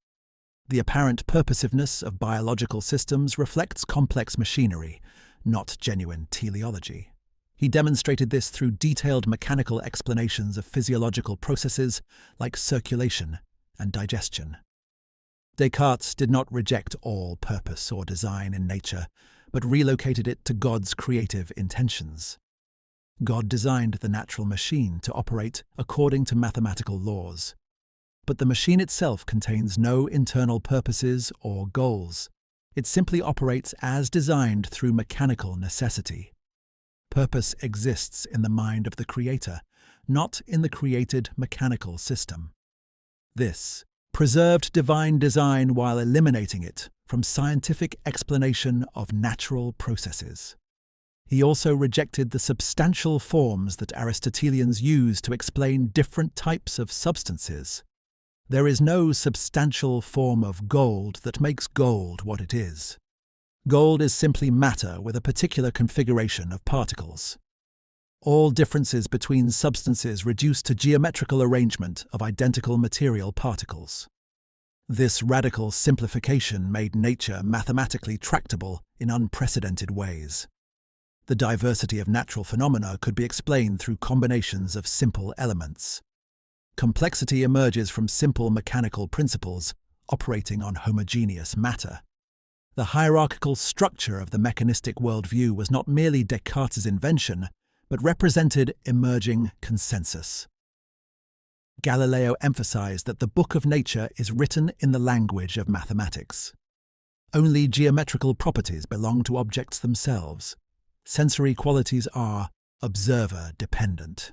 The apparent purposiveness of biological systems reflects complex machinery, not genuine teleology. He demonstrated this through detailed mechanical explanations of physiological processes like circulation and digestion. Descartes did not reject all purpose or design in nature, but relocated it to God's creative intentions. God designed the natural machine to operate according to mathematical laws. But the machine itself contains no internal purposes or goals. It simply operates as designed through mechanical necessity. Purpose exists in the mind of the creator, not in the created mechanical system. This preserved divine design while eliminating it from scientific explanation of natural processes. He also rejected the substantial forms that Aristotelians use to explain different types of substances. There is no substantial form of gold that makes gold what it is. Gold is simply matter with a particular configuration of particles. All differences between substances reduce to geometrical arrangement of identical material particles. This radical simplification made nature mathematically tractable in unprecedented ways. The diversity of natural phenomena could be explained through combinations of simple elements. Complexity emerges from simple mechanical principles operating on homogeneous matter. The hierarchical structure of the mechanistic worldview was not merely Descartes' invention, but represented emerging consensus. Galileo emphasized that the book of nature is written in the language of mathematics. Only geometrical properties belong to objects themselves. Sensory qualities are observer-dependent.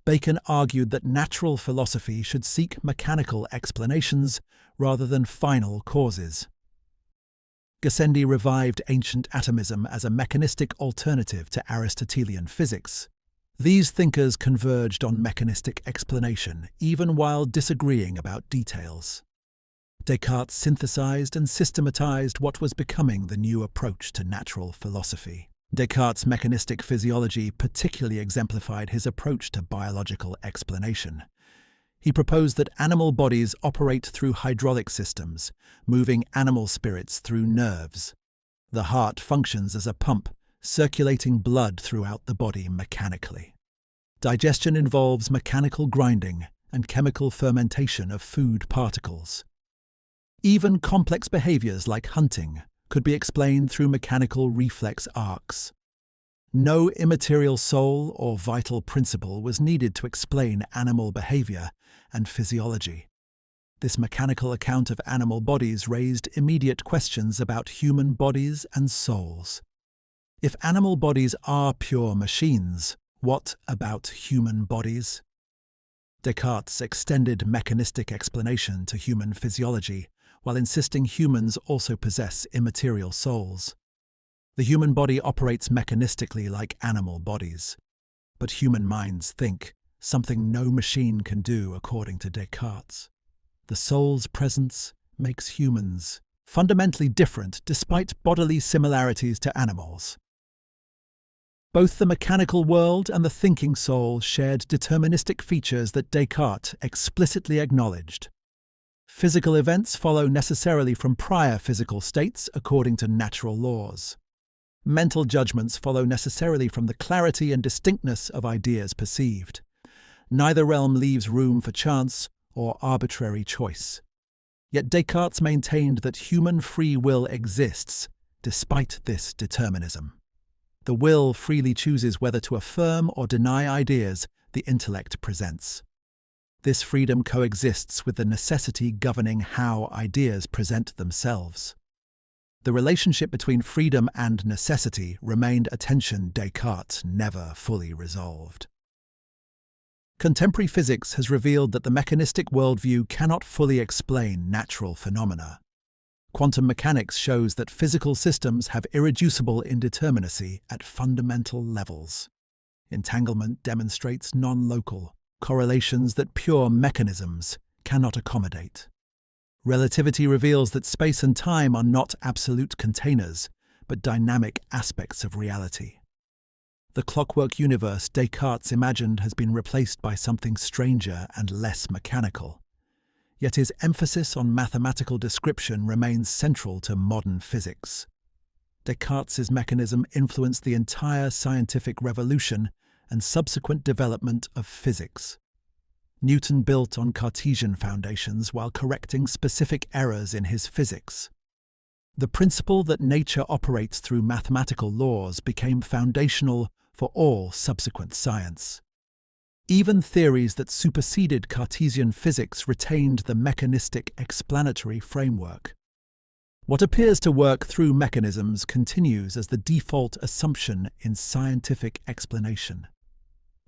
Bacon argued that natural philosophy should seek mechanical explanations rather than final causes. Gassendi revived ancient atomism as a mechanistic alternative to Aristotelian physics. These thinkers converged on mechanistic explanation, even while disagreeing about details. Descartes synthesized and systematized what was becoming the new approach to natural philosophy. Descartes' mechanistic physiology particularly exemplified his approach to biological explanation. He proposed that animal bodies operate through hydraulic systems, moving animal spirits through nerves. The heart functions as a pump, circulating blood throughout the body mechanically. Digestion involves mechanical grinding and chemical fermentation of food particles. Even complex behaviors like hunting could be explained through mechanical reflex arcs. No immaterial soul or vital principle was needed to explain animal behavior and physiology. This mechanical account of animal bodies raised immediate questions about human bodies and souls. If animal bodies are pure machines, what about human bodies? Descartes' extended mechanistic explanation to human physiology while insisting humans also possess immaterial souls. The human body operates mechanistically like animal bodies, but human minds think, something no machine can do according to Descartes. The soul's presence makes humans fundamentally different despite bodily similarities to animals. Both the mechanical world and the thinking soul shared deterministic features that Descartes explicitly acknowledged. Physical events follow necessarily from prior physical states according to natural laws. Mental judgments follow necessarily from the clarity and distinctness of ideas perceived. Neither realm leaves room for chance or arbitrary choice. Yet Descartes maintained that human free will exists despite this determinism. The will freely chooses whether to affirm or deny ideas the intellect presents. This freedom coexists with the necessity governing how ideas present themselves. The relationship between freedom and necessity remained a tension Descartes never fully resolved. Contemporary physics has revealed that the mechanistic worldview cannot fully explain natural phenomena. Quantum mechanics shows that physical systems have irreducible indeterminacy at fundamental levels. Entanglement demonstrates non-local correlations that pure mechanisms cannot accommodate. Relativity reveals that space and time are not absolute containers, but dynamic aspects of reality. The clockwork universe Descartes imagined has been replaced by something stranger and less mechanical. Yet his emphasis on mathematical description remains central to modern physics. Descartes' mechanism influenced the entire scientific revolution and subsequent development of physics. Newton built on Cartesian foundations while correcting specific errors in his physics. The principle that nature operates through mathematical laws became foundational for all subsequent science. Even theories that superseded Cartesian physics retained the mechanistic explanatory framework. What appears to work through mechanisms continues as the default assumption in scientific explanation.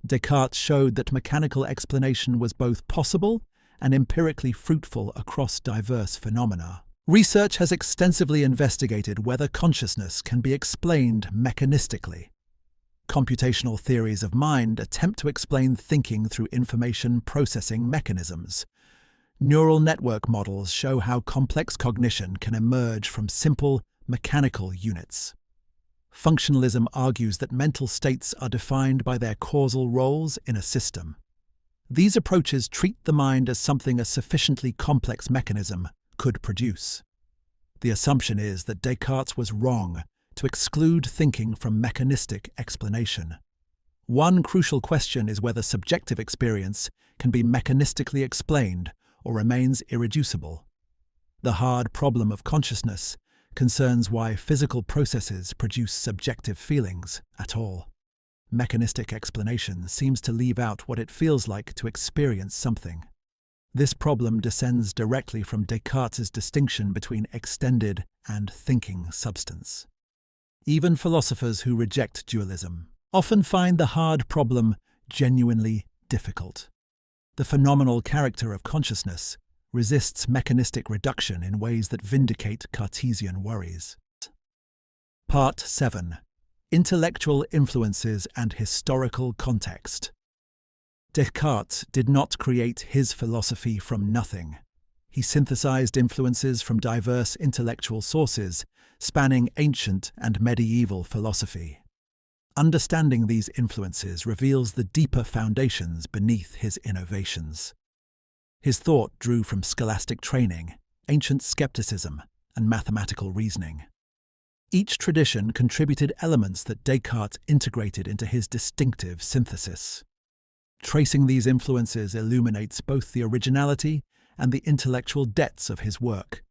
Descartes showed that mechanical explanation was both possible and empirically fruitful across diverse phenomena. Research has extensively investigated whether consciousness can be explained mechanistically. Computational theories of mind attempt to explain thinking through information processing mechanisms. Neural network models show how complex cognition can emerge from simple mechanical units. Functionalism argues that mental states are defined by their causal roles in a system. These approaches treat the mind as something a sufficiently complex mechanism could produce. The assumption is that Descartes was wrong to exclude thinking from mechanistic explanation. One crucial question is whether subjective experience can be mechanistically explained or remains irreducible. The hard problem of consciousness concerns why physical processes produce subjective feelings at all. Mechanistic explanation seems to leave out what it feels like to experience something. This problem descends directly from Descartes' distinction between extended and thinking substance. Even philosophers who reject dualism often find the hard problem genuinely difficult. The phenomenal character of consciousness resists mechanistic reduction in ways that vindicate Cartesian worries. Part 7. Intellectual Influences and Historical Context. Descartes did not create his philosophy from nothing. He synthesized influences from diverse intellectual sources, spanning ancient and medieval philosophy. Understanding these influences reveals the deeper foundations beneath his innovations. His thought drew from scholastic training, ancient skepticism, and mathematical reasoning. Each tradition contributed elements that Descartes integrated into his distinctive synthesis. Tracing these influences illuminates both the originality and the intellectual depths of his work.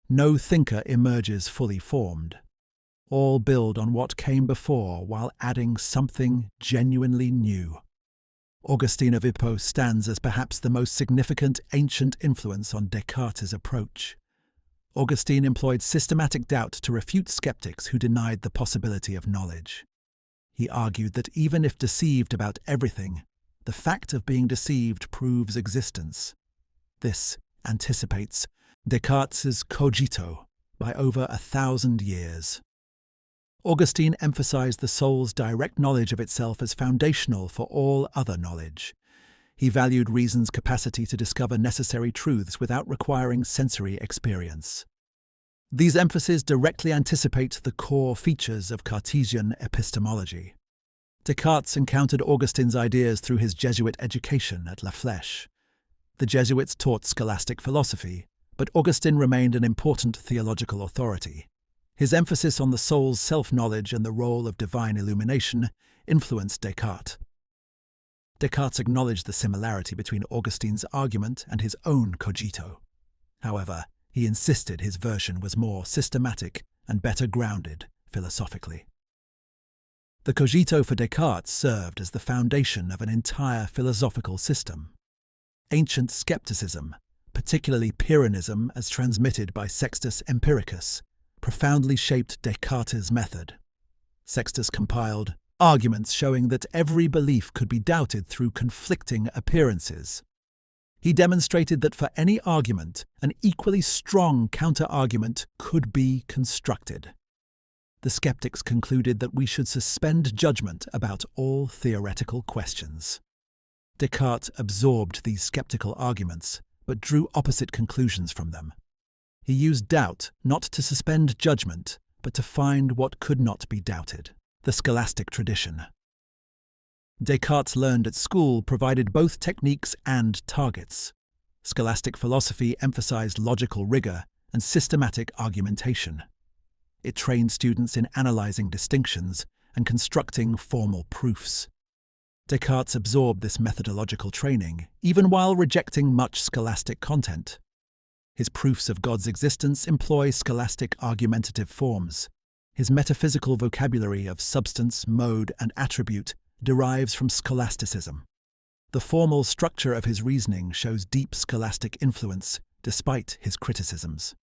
No thinker emerges fully formed. All build on what came before while adding something genuinely new. Augustine of Hippo stands as perhaps the most significant ancient influence on Descartes' approach. Augustine employed systematic doubt to refute skeptics who denied the possibility of knowledge. He argued that even if deceived about everything, the fact of being deceived proves existence. This anticipates Descartes' Cogito, by over 1,000 years. Augustine emphasized the soul's direct knowledge of itself as foundational for all other knowledge. He valued reason's capacity to discover necessary truths without requiring sensory experience. These emphases directly anticipate the core features of Cartesian epistemology. Descartes encountered Augustine's ideas through his Jesuit education at La Flèche. The Jesuits taught scholastic philosophy, but Augustine remained an important theological authority. His emphasis on the soul's self-knowledge and the role of divine illumination influenced Descartes. Descartes acknowledged the similarity between Augustine's argument and his own Cogito. However, he insisted his version was more systematic and better grounded philosophically. The Cogito for Descartes served as the foundation of an entire philosophical system. Ancient skepticism, particularly Pyrrhonism as transmitted by Sextus Empiricus, profoundly shaped Descartes' method. Sextus compiled arguments showing that every belief could be doubted through conflicting appearances. He demonstrated that for any argument, an equally strong counter-argument could be constructed. The skeptics concluded that we should suspend judgment about all theoretical questions. Descartes absorbed these skeptical arguments, but drew opposite conclusions from them. He used doubt not to suspend judgment, but to find what could not be doubted. The scholastic tradition. Descartes' learned at school provided both techniques and targets. Scholastic philosophy emphasized logical rigor and systematic argumentation. It trained students in analyzing distinctions and constructing formal proofs. Descartes absorbed this methodological training, even while rejecting much scholastic content. His proofs of God's existence employ scholastic argumentative forms. His metaphysical vocabulary of substance, mode, and attribute derives from scholasticism. The formal structure of his reasoning shows deep scholastic influence, despite his criticisms.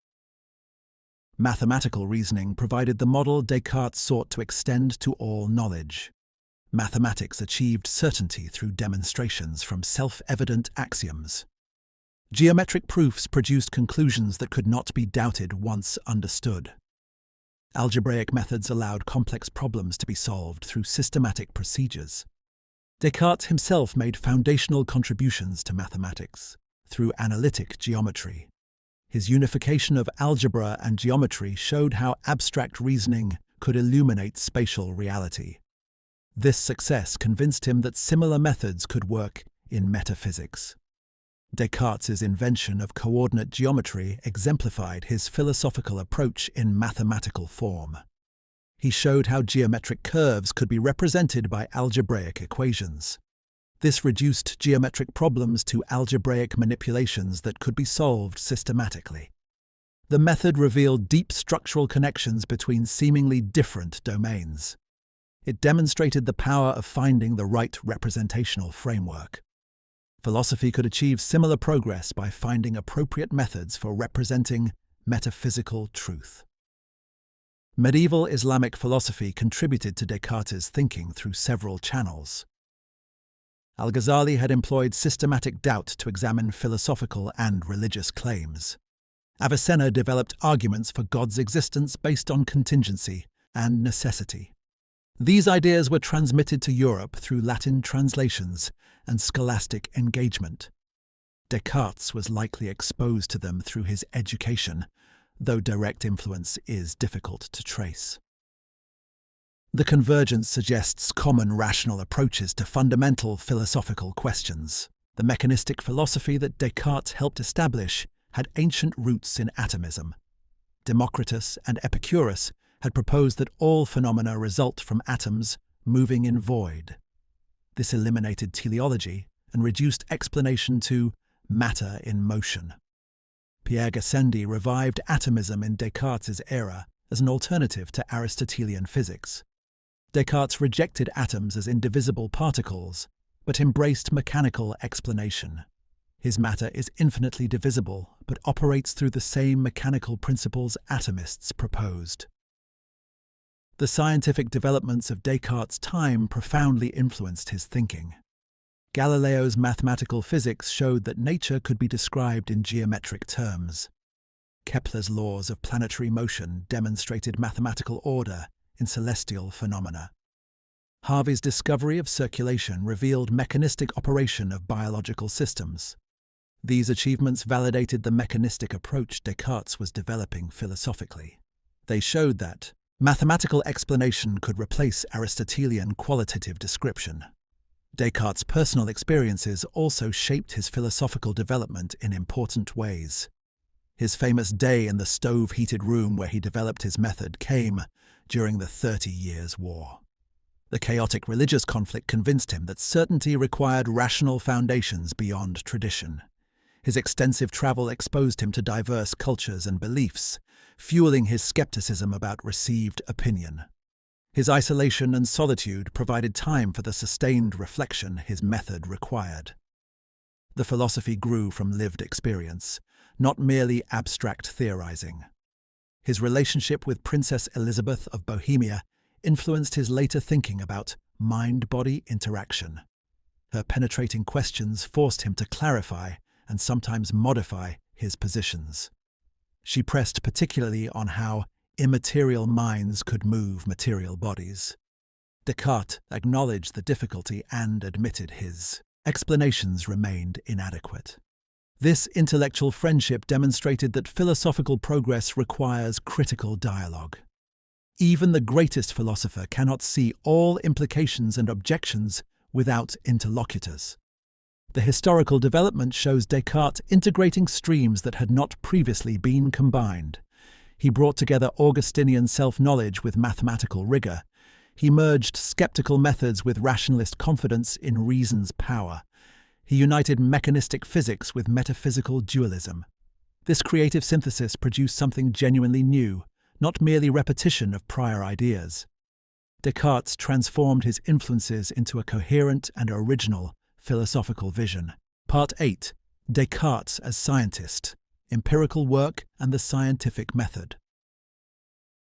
Mathematical reasoning provided the model Descartes sought to extend to all knowledge. Mathematics achieved certainty through demonstrations from self-evident axioms. Geometric proofs produced conclusions that could not be doubted once understood. Algebraic methods allowed complex problems to be solved through systematic procedures. Descartes himself made foundational contributions to mathematics through analytic geometry. His unification of algebra and geometry showed how abstract reasoning could illuminate spatial reality. This success convinced him that similar methods could work in metaphysics. Descartes' invention of coordinate geometry exemplified his philosophical approach in mathematical form. He showed how geometric curves could be represented by algebraic equations. This reduced geometric problems to algebraic manipulations that could be solved systematically. The method revealed deep structural connections between seemingly different domains. It demonstrated the power of finding the right representational framework. Philosophy could achieve similar progress by finding appropriate methods for representing metaphysical truth. Medieval Islamic philosophy contributed to Descartes' thinking through several channels. Al-Ghazali had employed systematic doubt to examine philosophical and religious claims. Avicenna developed arguments for God's existence based on contingency and necessity. These ideas were transmitted to Europe through Latin translations and scholastic engagement. Descartes was likely exposed to them through his education, though direct influence is difficult to trace. The convergence suggests common rational approaches to fundamental philosophical questions. The mechanistic philosophy that Descartes helped establish had ancient roots in atomism. Democritus and Epicurus had proposed that all phenomena result from atoms moving in void. This eliminated teleology and reduced explanation to matter in motion. Pierre Gassendi revived atomism in Descartes' era as an alternative to Aristotelian physics. Descartes rejected atoms as indivisible particles, but embraced mechanical explanation. His matter is infinitely divisible, but operates through the same mechanical principles atomists proposed. The scientific developments of Descartes' time profoundly influenced his thinking. Galileo's mathematical physics showed that nature could be described in geometric terms. Kepler's laws of planetary motion demonstrated mathematical order in celestial phenomena. Harvey's discovery of circulation revealed mechanistic operation of biological systems. These achievements validated the mechanistic approach Descartes was developing philosophically. They showed that mathematical explanation could replace Aristotelian qualitative description. Descartes' personal experiences also shaped his philosophical development in important ways. His famous day in the stove-heated room where he developed his method came during the 30 Years' War. The chaotic religious conflict convinced him that certainty required rational foundations beyond tradition. His extensive travel exposed him to diverse cultures and beliefs, fueling his skepticism about received opinion. His isolation and solitude provided time for the sustained reflection his method required. The philosophy grew from lived experience, not merely abstract theorizing. His relationship with Princess Elizabeth of Bohemia influenced his later thinking about mind-body interaction. Her penetrating questions forced him to clarify and sometimes modify his positions. She pressed particularly on how immaterial minds could move material bodies. Descartes acknowledged the difficulty and admitted his explanations remained inadequate. This intellectual friendship demonstrated that philosophical progress requires critical dialogue. Even the greatest philosopher cannot see all implications and objections without interlocutors. The historical development shows Descartes integrating streams that had not previously been combined. He brought together Augustinian self-knowledge with mathematical rigor. He merged skeptical methods with rationalist confidence in reason's power. He united mechanistic physics with metaphysical dualism. This creative synthesis produced something genuinely new, not merely repetition of prior ideas. Descartes transformed his influences into a coherent and original philosophical vision. Part 8. Descartes as scientist, empirical work and the scientific method.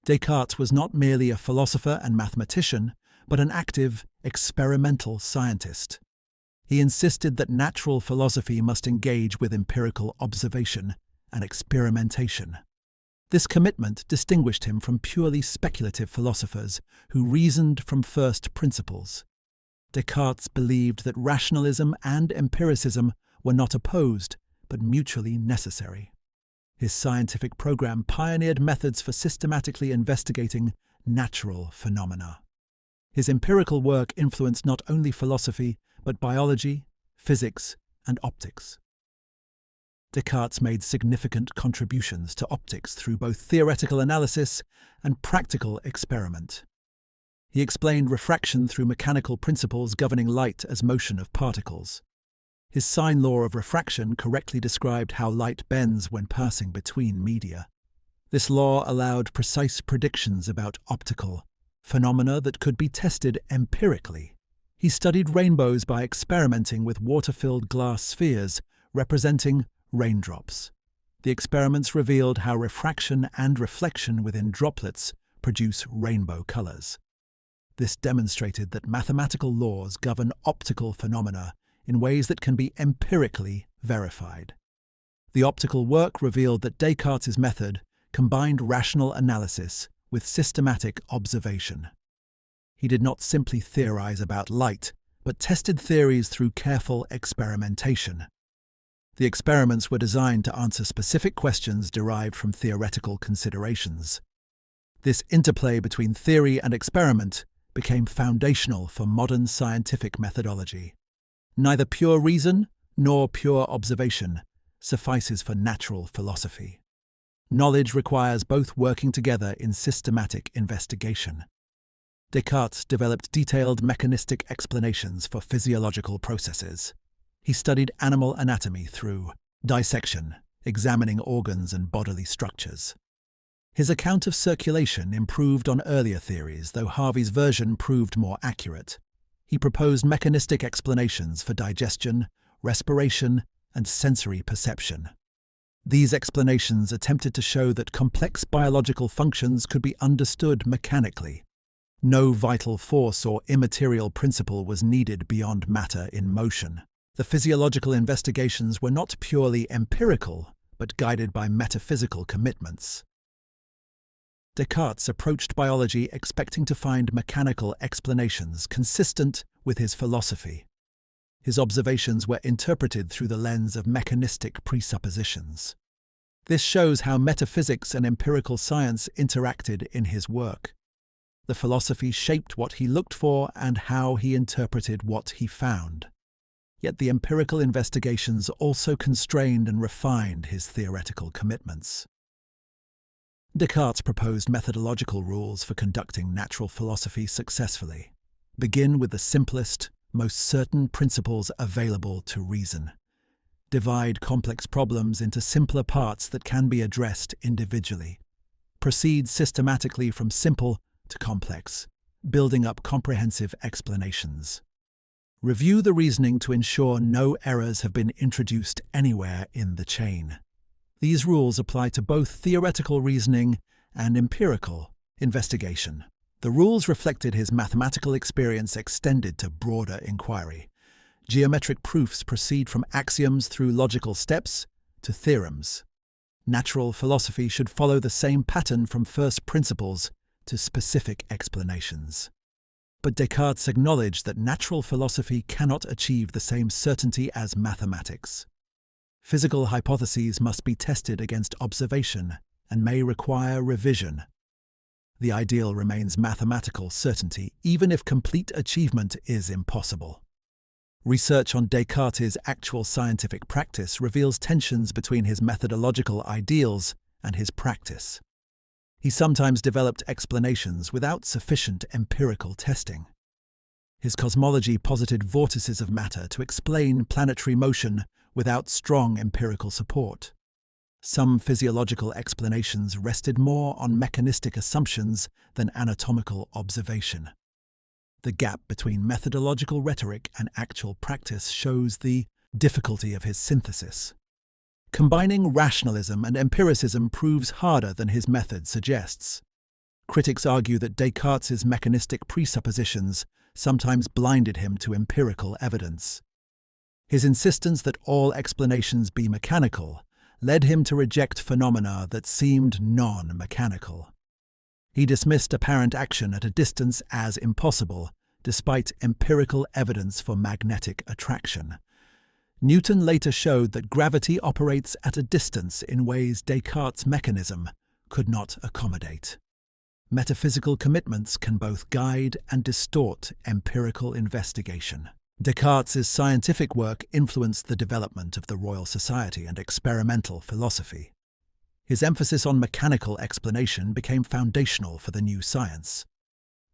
Descartes was not merely a philosopher and mathematician, but an active, experimental scientist. He insisted that natural philosophy must engage with empirical observation and experimentation. This commitment distinguished him from purely speculative philosophers who reasoned from first principles. Descartes believed that rationalism and empiricism were not opposed, but mutually necessary. His scientific program pioneered methods for systematically investigating natural phenomena. His empirical work influenced not only philosophy, but biology, physics, and optics. Descartes made significant contributions to optics through both theoretical analysis and practical experiment. He explained refraction through mechanical principles governing light as motion of particles. His sine law of refraction correctly described how light bends when passing between media. This law allowed precise predictions about optical phenomena that could be tested empirically. He studied rainbows by experimenting with water-filled glass spheres representing raindrops. The experiments revealed how refraction and reflection within droplets produce rainbow colors. This demonstrated that mathematical laws govern optical phenomena in ways that can be empirically verified. The optical work revealed that Descartes' method combined rational analysis with systematic observation. He did not simply theorize about light, but tested theories through careful experimentation. The experiments were designed to answer specific questions derived from theoretical considerations. This interplay between theory and experiment became foundational for modern scientific methodology. Neither pure reason nor pure observation suffices for natural philosophy. Knowledge requires both working together in systematic investigation. Descartes developed detailed mechanistic explanations for physiological processes. He studied animal anatomy through dissection, examining organs and bodily structures. His account of circulation improved on earlier theories, though Harvey's version proved more accurate. He proposed mechanistic explanations for digestion, respiration, and sensory perception. These explanations attempted to show that complex biological functions could be understood mechanically. No vital force or immaterial principle was needed beyond matter in motion. The physiological investigations were not purely empirical, but guided by metaphysical commitments. Descartes approached biology expecting to find mechanical explanations consistent with his philosophy. His observations were interpreted through the lens of mechanistic presuppositions. This shows how metaphysics and empirical science interacted in his work. The philosophy shaped what he looked for and how he interpreted what he found. Yet the empirical investigations also constrained and refined his theoretical commitments. Descartes proposed methodological rules for conducting natural philosophy successfully. Begin with the simplest, most certain principles available to reason. Divide complex problems into simpler parts that can be addressed individually. Proceed systematically from simple to complex, building up comprehensive explanations. Review the reasoning to ensure no errors have been introduced anywhere in the chain. These rules apply to both theoretical reasoning and empirical investigation. The rules reflected his mathematical experience extended to broader inquiry. Geometric proofs proceed from axioms through logical steps to theorems. Natural philosophy should follow the same pattern from first principles to specific explanations. But Descartes acknowledged that natural philosophy cannot achieve the same certainty as mathematics. Physical hypotheses must be tested against observation and may require revision. The ideal remains mathematical certainty, even if complete achievement is impossible. Research on Descartes' actual scientific practice reveals tensions between his methodological ideals and his practice. He sometimes developed explanations without sufficient empirical testing. His cosmology posited vortices of matter to explain planetary motion without strong empirical support. Some physiological explanations rested more on mechanistic assumptions than anatomical observation. The gap between methodological rhetoric and actual practice shows the difficulty of his synthesis. Combining rationalism and empiricism proves harder than his method suggests. Critics argue that Descartes' mechanistic presuppositions sometimes blinded him to empirical evidence. His insistence that all explanations be mechanical led him to reject phenomena that seemed non-mechanical. He dismissed apparent action at a distance as impossible, despite empirical evidence for magnetic attraction. Newton later showed that gravity operates at a distance in ways Descartes' mechanism could not accommodate. Metaphysical commitments can both guide and distort empirical investigation. Descartes' scientific work influenced the development of the Royal Society and experimental philosophy. His emphasis on mechanical explanation became foundational for the new science.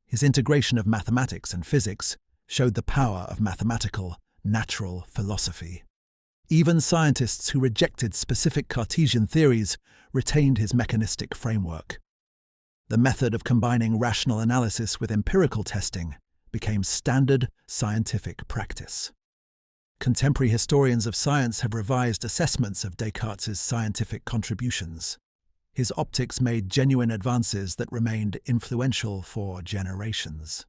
His integration of mathematics and physics showed the power of mathematical, natural philosophy. Even scientists who rejected specific Cartesian theories retained his mechanistic framework. The method of combining rational analysis with empirical testing became standard scientific practice. Contemporary historians of science have revised assessments of Descartes' scientific contributions. His optics made genuine advances that remained influential for generations.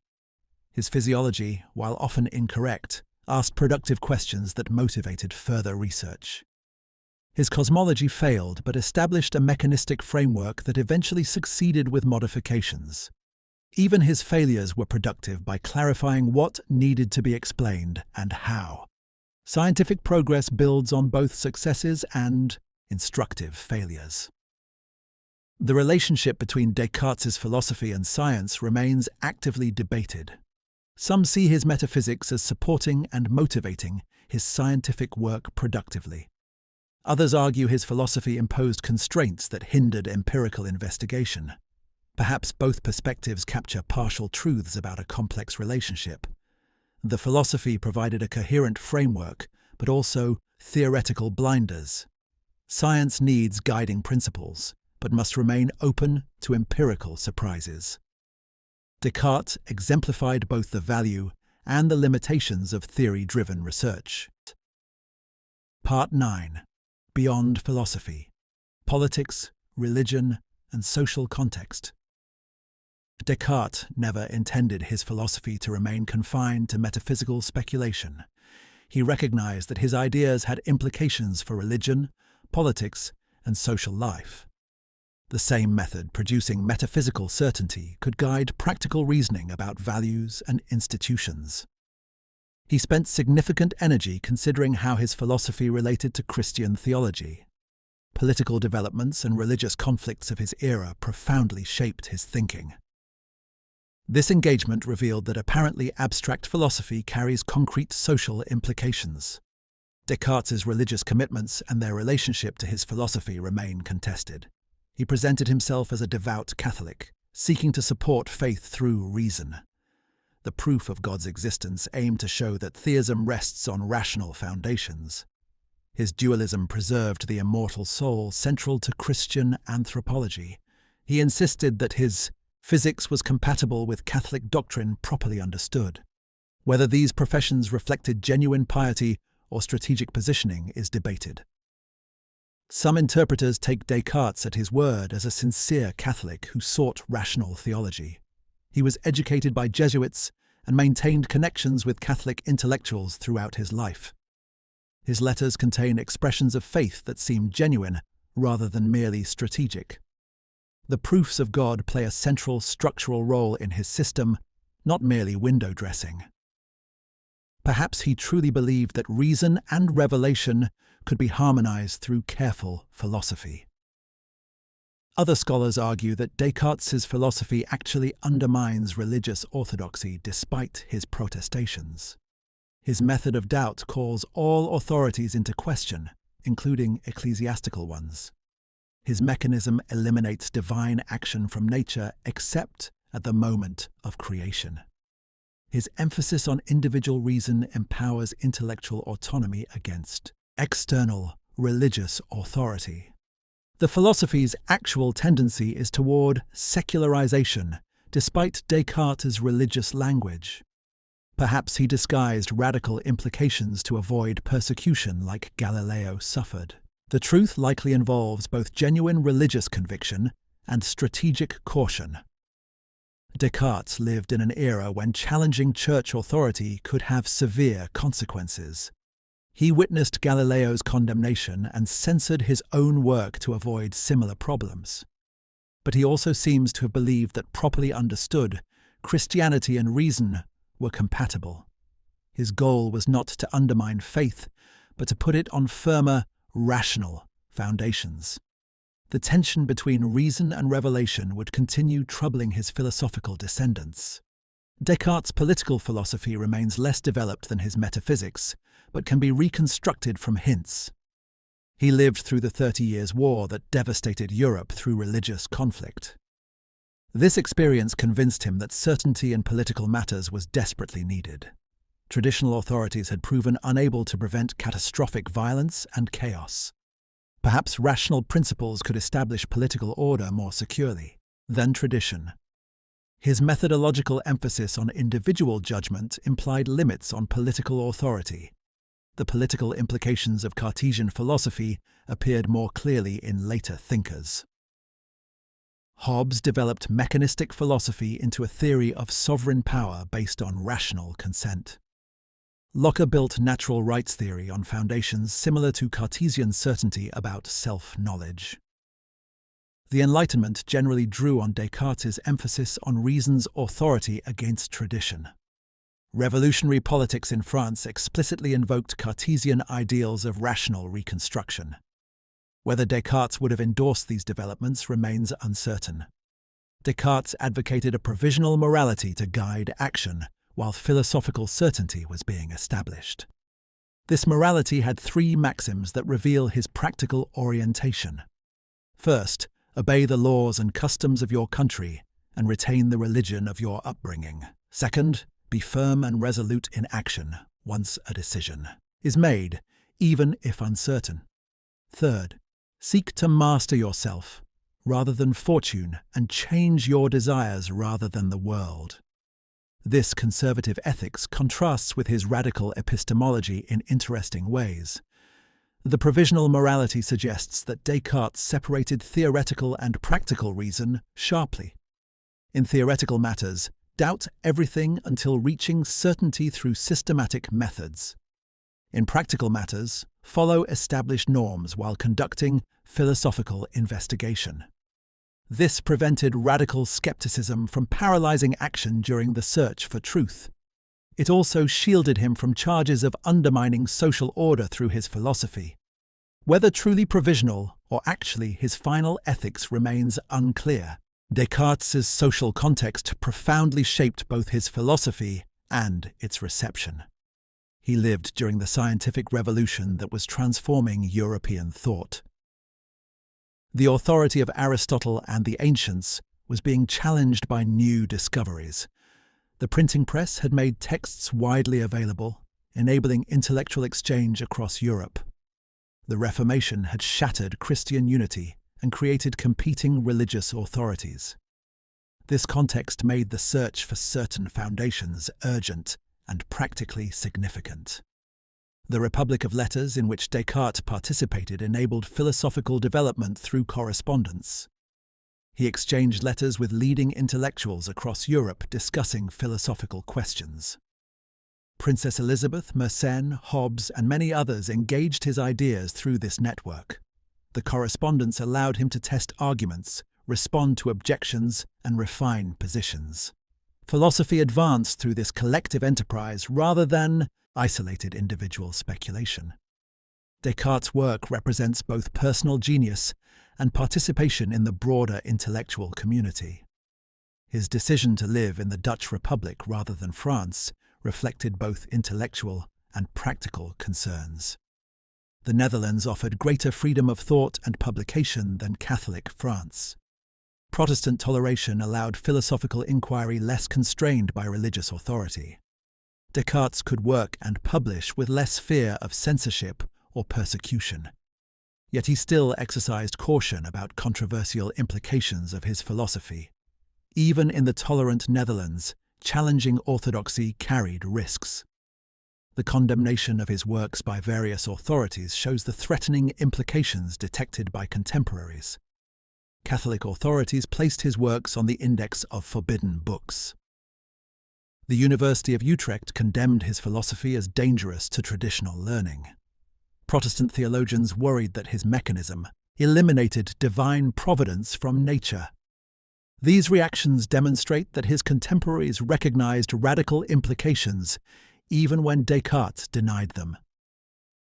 His physiology, while often incorrect, asked productive questions that motivated further research. His cosmology failed but established a mechanistic framework that eventually succeeded with modifications. Even his failures were productive by clarifying what needed to be explained and how. Scientific progress builds on both successes and instructive failures. The relationship between Descartes' philosophy and science remains actively debated. Some see his metaphysics as supporting and motivating his scientific work productively. Others argue his philosophy imposed constraints that hindered empirical investigation. Perhaps both perspectives capture partial truths about a complex relationship. The philosophy provided a coherent framework, but also theoretical blinders. Science needs guiding principles, but must remain open to empirical surprises. Descartes exemplified both the value and the limitations of theory-driven research. Part 9. Beyond Philosophy: Politics, Religion, and Social Context. Descartes never intended his philosophy to remain confined to metaphysical speculation. He recognized that his ideas had implications for religion, politics, and social life. The same method, producing metaphysical certainty, could guide practical reasoning about values and institutions. He spent significant energy considering how his philosophy related to Christian theology. Political developments and religious conflicts of his era profoundly shaped his thinking. This engagement revealed that apparently abstract philosophy carries concrete social implications. Descartes' religious commitments and their relationship to his philosophy remain contested. He presented himself as a devout Catholic, seeking to support faith through reason. The proof of God's existence aimed to show that theism rests on rational foundations. His dualism preserved the immortal soul central to Christian anthropology. He insisted that his physics was compatible with Catholic doctrine properly understood. Whether these professions reflected genuine piety or strategic positioning is debated. Some interpreters take Descartes at his word as a sincere Catholic who sought rational theology. He was educated by Jesuits and maintained connections with Catholic intellectuals throughout his life. His letters contain expressions of faith that seem genuine rather than merely strategic. The proofs of God play a central structural role in his system, not merely window dressing. Perhaps he truly believed that reason and revelation could be harmonized through careful philosophy. Other scholars argue that Descartes' philosophy actually undermines religious orthodoxy despite his protestations. His method of doubt calls all authorities into question, including ecclesiastical ones. His mechanism eliminates divine action from nature except at the moment of creation. His emphasis on individual reason empowers intellectual autonomy against external religious authority. The philosophy's actual tendency is toward secularization, despite Descartes' religious language. Perhaps he disguised radical implications to avoid persecution like Galileo suffered. The truth likely involves both genuine religious conviction and strategic caution. Descartes lived in an era when challenging church authority could have severe consequences. He witnessed Galileo's condemnation and censored his own work to avoid similar problems. But he also seems to have believed that, properly understood, Christianity and reason were compatible. His goal was not to undermine faith, but to put it on firmer, rational foundations. The tension between reason and revelation would continue troubling his philosophical descendants. Descartes' political philosophy remains less developed than his metaphysics, but can be reconstructed from hints. He lived through the 30 Years' War that devastated Europe through religious conflict. This experience convinced him that certainty in political matters was desperately needed. Traditional authorities had proven unable to prevent catastrophic violence and chaos. Perhaps rational principles could establish political order more securely than tradition. His methodological emphasis on individual judgment implied limits on political authority. The political implications of Cartesian philosophy appeared more clearly in later thinkers. Hobbes developed mechanistic philosophy into a theory of sovereign power based on rational consent. Locke built natural rights theory on foundations similar to Cartesian certainty about self-knowledge. The Enlightenment generally drew on Descartes' emphasis on reason's authority against tradition. Revolutionary politics in France explicitly invoked Cartesian ideals of rational reconstruction. Whether Descartes would have endorsed these developments remains uncertain. Descartes advocated a provisional morality to guide action, while philosophical certainty was being established. This morality had three maxims that reveal his practical orientation. First, obey the laws and customs of your country and retain the religion of your upbringing. Second, be firm and resolute in action once a decision is made, even if uncertain. Third, seek to master yourself rather than fortune and change your desires rather than the world. This conservative ethics contrasts with his radical epistemology in interesting ways. The provisional morality suggests that Descartes separated theoretical and practical reason sharply. In theoretical matters, doubt everything until reaching certainty through systematic methods. In practical matters, follow established norms while conducting philosophical investigation. This prevented radical skepticism from paralyzing action during the search for truth. It also shielded him from charges of undermining social order through his philosophy. Whether truly provisional or actually his final ethics remains unclear. Descartes' social context profoundly shaped both his philosophy and its reception. He lived during the scientific revolution that was transforming European thought. The authority of Aristotle and the ancients was being challenged by new discoveries. The printing press had made texts widely available, enabling intellectual exchange across Europe. The Reformation had shattered Christian unity and created competing religious authorities. This context made the search for certain foundations urgent and practically significant. The Republic of Letters in which Descartes participated enabled philosophical development through correspondence. He exchanged letters with leading intellectuals across Europe discussing philosophical questions. Princess Elizabeth, Mersenne, Hobbes, and many others engaged his ideas through this network. The correspondence allowed him to test arguments, respond to objections, and refine positions. Philosophy advanced through this collective enterprise rather than isolated individual speculation. Descartes' work represents both personal genius and participation in the broader intellectual community. His decision to live in the Dutch Republic rather than France reflected both intellectual and practical concerns. The Netherlands offered greater freedom of thought and publication than Catholic France. Protestant toleration allowed philosophical inquiry less constrained by religious authority. Descartes could work and publish with less fear of censorship or persecution. Yet he still exercised caution about controversial implications of his philosophy. Even in the tolerant Netherlands, challenging orthodoxy carried risks. The condemnation of his works by various authorities shows the threatening implications detected by contemporaries. Catholic authorities placed his works on the index of forbidden books. The University of Utrecht condemned his philosophy as dangerous to traditional learning. Protestant theologians worried that his mechanism eliminated divine providence from nature. These reactions demonstrate that his contemporaries recognized radical implications even when Descartes denied them.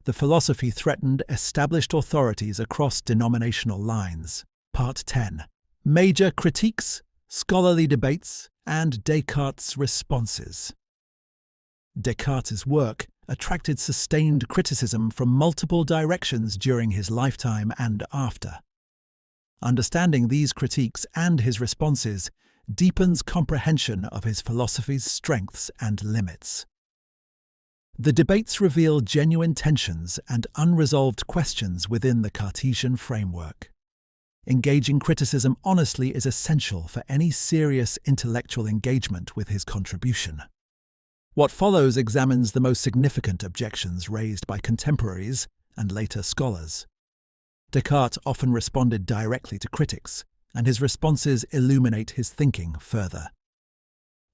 The philosophy threatened established authorities across denominational lines. Part 10. Major critiques, scholarly debates, and Descartes' responses. Descartes' work attracted sustained criticism from multiple directions during his lifetime and after. Understanding these critiques and his responses deepens comprehension of his philosophy's strengths and limits. The debates reveal genuine tensions and unresolved questions within the Cartesian framework. Engaging criticism honestly is essential for any serious intellectual engagement with his contribution. What follows examines the most significant objections raised by contemporaries and later scholars. Descartes often responded directly to critics, and his responses illuminate his thinking further.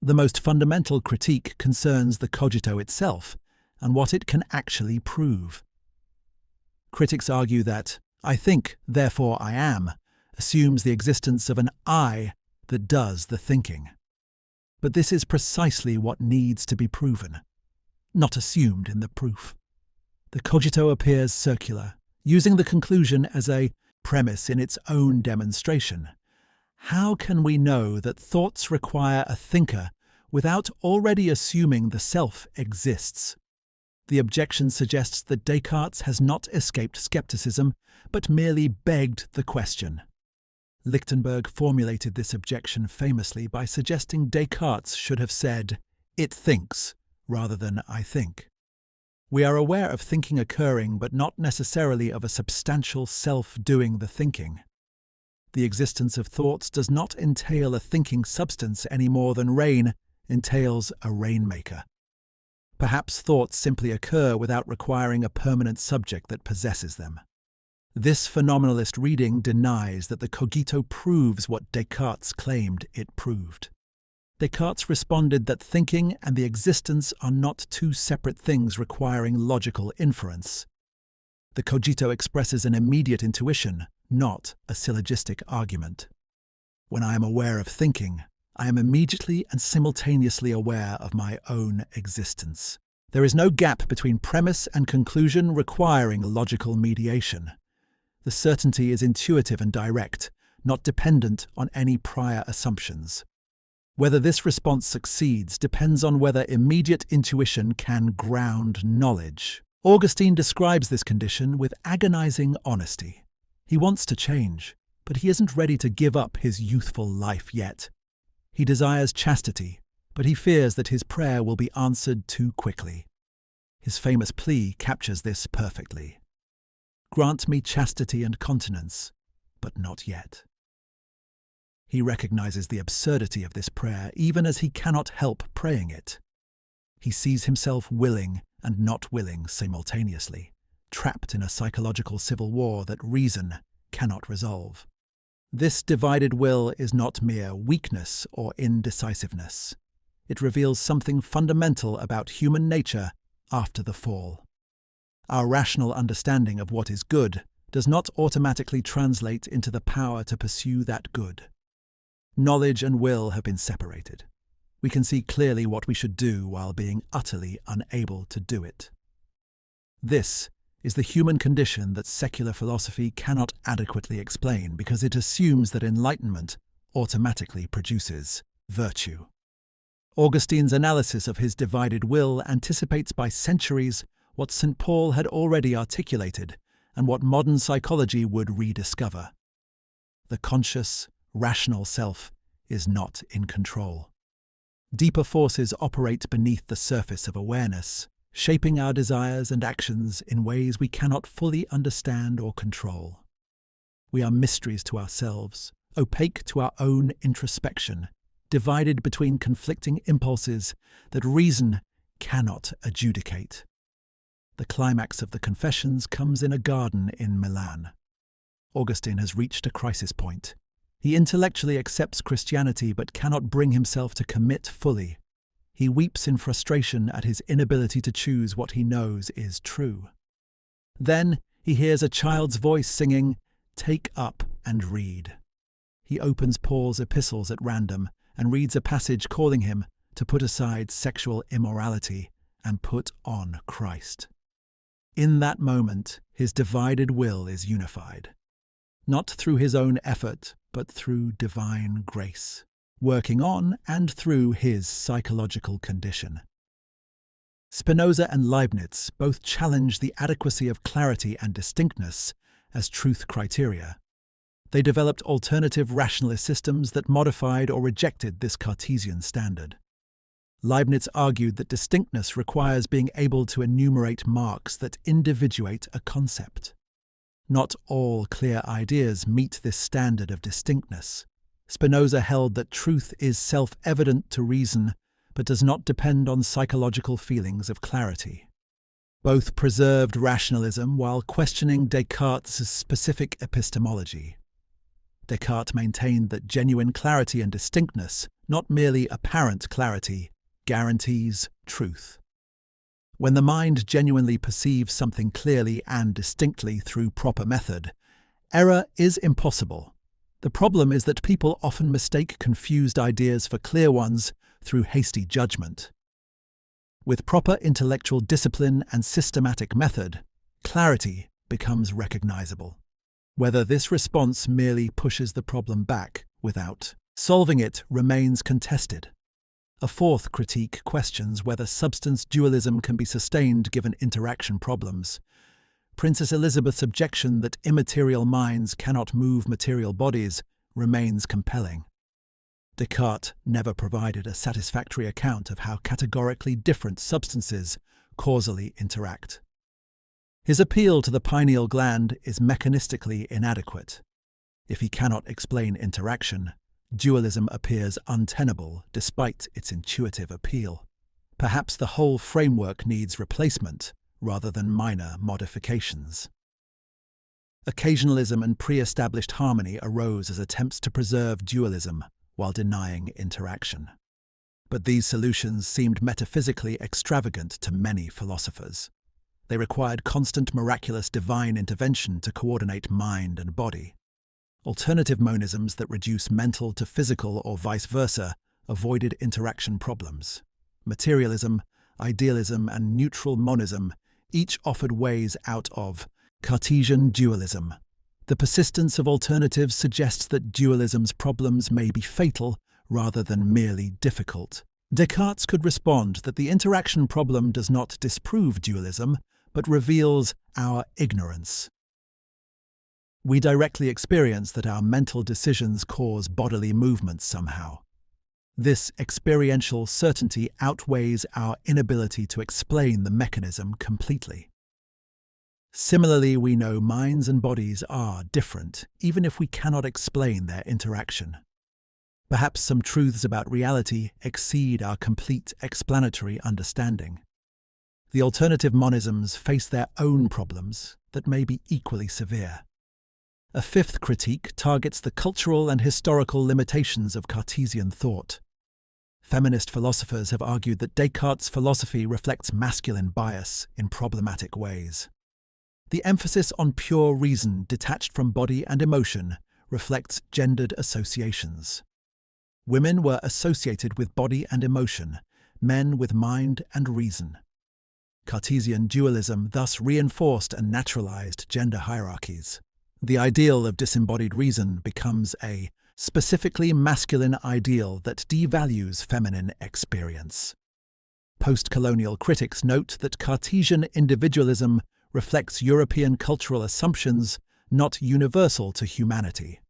The most fundamental critique concerns the cogito itself and what it can actually prove. Critics argue that "I think, therefore I am" assumes the existence of an I that does the thinking. But this is precisely what needs to be proven, not assumed in the proof. The cogito appears circular, using the conclusion as a premise in its own demonstration. How can we know that thoughts require a thinker without already assuming the self exists? The objection suggests that Descartes has not escaped skepticism, but merely begged the question. Lichtenberg formulated this objection famously by suggesting Descartes should have said, "It thinks," rather than "I think." We are aware of thinking occurring, but not necessarily of a substantial self doing the thinking. The existence of thoughts does not entail a thinking substance any more than rain entails a rainmaker. Perhaps thoughts simply occur without requiring a permanent subject that possesses them. This phenomenalist reading denies that the cogito proves what Descartes claimed it proved. Descartes responded that thinking and the existence are not two separate things requiring logical inference. The Cogito expresses an immediate intuition, not a syllogistic argument. When I am aware of thinking, I am immediately and simultaneously aware of my own existence. There is no gap between premise and conclusion requiring logical mediation. The certainty is intuitive and direct, not dependent on any prior assumptions. Whether this response succeeds depends on whether immediate intuition can ground knowledge. Augustine describes this condition with agonizing honesty. He wants to change, but he isn't ready to give up his youthful life yet. He desires chastity, but he fears that his prayer will be answered too quickly. His famous plea captures this perfectly. Grant me chastity and continence, but not yet. He recognizes the absurdity of this prayer even as he cannot help praying it. He sees himself willing and not willing simultaneously, trapped in a psychological civil war that reason cannot resolve. This divided will is not mere weakness or indecisiveness. It reveals something fundamental about human nature after the fall. Our rational understanding of what is good does not automatically translate into the power to pursue that good. Knowledge and will have been separated. We can see clearly what we should do while being utterly unable to do it. This is the human condition that secular philosophy cannot adequately explain because it assumes that enlightenment automatically produces virtue. Augustine's analysis of his divided will anticipates by centuries what St. Paul had already articulated and what modern psychology would rediscover. The conscious, rational self is not in control. Deeper forces operate beneath the surface of awareness, shaping our desires and actions in ways we cannot fully understand or control. We are mysteries to ourselves, opaque to our own introspection, divided between conflicting impulses that reason cannot adjudicate. The climax of the Confessions comes in a garden in Milan. Augustine has reached a crisis point. He intellectually accepts Christianity but cannot bring himself to commit fully. He weeps in frustration at his inability to choose what he knows is true. Then he hears a child's voice singing, "Take up and read." He opens Paul's epistles at random and reads a passage calling him to put aside sexual immorality and put on Christ. In that moment, his divided will is unified. Not through his own effort, but through divine grace, working on and through his psychological condition. Spinoza and Leibniz both challenge the adequacy of clarity and distinctness as truth criteria. They developed alternative rationalist systems that modified or rejected this Cartesian standard. Leibniz argued that distinctness requires being able to enumerate marks that individuate a concept. Not all clear ideas meet this standard of distinctness. Spinoza held that truth is self-evident to reason, but does not depend on psychological feelings of clarity. Both preserved rationalism while questioning Descartes' specific epistemology. Descartes maintained that genuine clarity and distinctness, not merely apparent clarity, guarantees truth. When the mind genuinely perceives something clearly and distinctly through proper method, error is impossible. The problem is that people often mistake confused ideas for clear ones through hasty judgment. With proper intellectual discipline and systematic method, clarity becomes recognizable. Whether this response merely pushes the problem back without solving it remains contested. A fourth critique questions whether substance dualism can be sustained given interaction problems. Princess Elizabeth's objection that immaterial minds cannot move material bodies remains compelling. Descartes never provided a satisfactory account of how categorically different substances causally interact. His appeal to the pineal gland is mechanistically inadequate. If he cannot explain interaction, dualism appears untenable despite its intuitive appeal. Perhaps the whole framework needs replacement rather than minor modifications. Occasionalism and pre-established harmony arose as attempts to preserve dualism while denying interaction. But these solutions seemed metaphysically extravagant to many philosophers. They required constant miraculous divine intervention to coordinate mind and body. Alternative monisms that reduce mental to physical or vice versa avoided interaction problems. Materialism, idealism, and neutral monism each offered ways out of Cartesian dualism. The persistence of alternatives suggests that dualism's problems may be fatal rather than merely difficult. Descartes could respond that the interaction problem does not disprove dualism, but reveals our ignorance. We directly experience that our mental decisions cause bodily movements somehow. This experiential certainty outweighs our inability to explain the mechanism completely. Similarly, we know minds and bodies are different, even if we cannot explain their interaction. Perhaps some truths about reality exceed our complete explanatory understanding. The alternative monisms face their own problems that may be equally severe. A fifth critique targets the cultural and historical limitations of Cartesian thought. Feminist philosophers have argued that Descartes' philosophy reflects masculine bias in problematic ways. The emphasis on pure reason detached from body and emotion reflects gendered associations. Women were associated with body and emotion, men with mind and reason. Cartesian dualism thus reinforced and naturalized gender hierarchies. The ideal of disembodied reason becomes a specifically masculine ideal that devalues feminine experience. Post-colonial critics note that Cartesian individualism reflects European cultural assumptions not universal to humanity.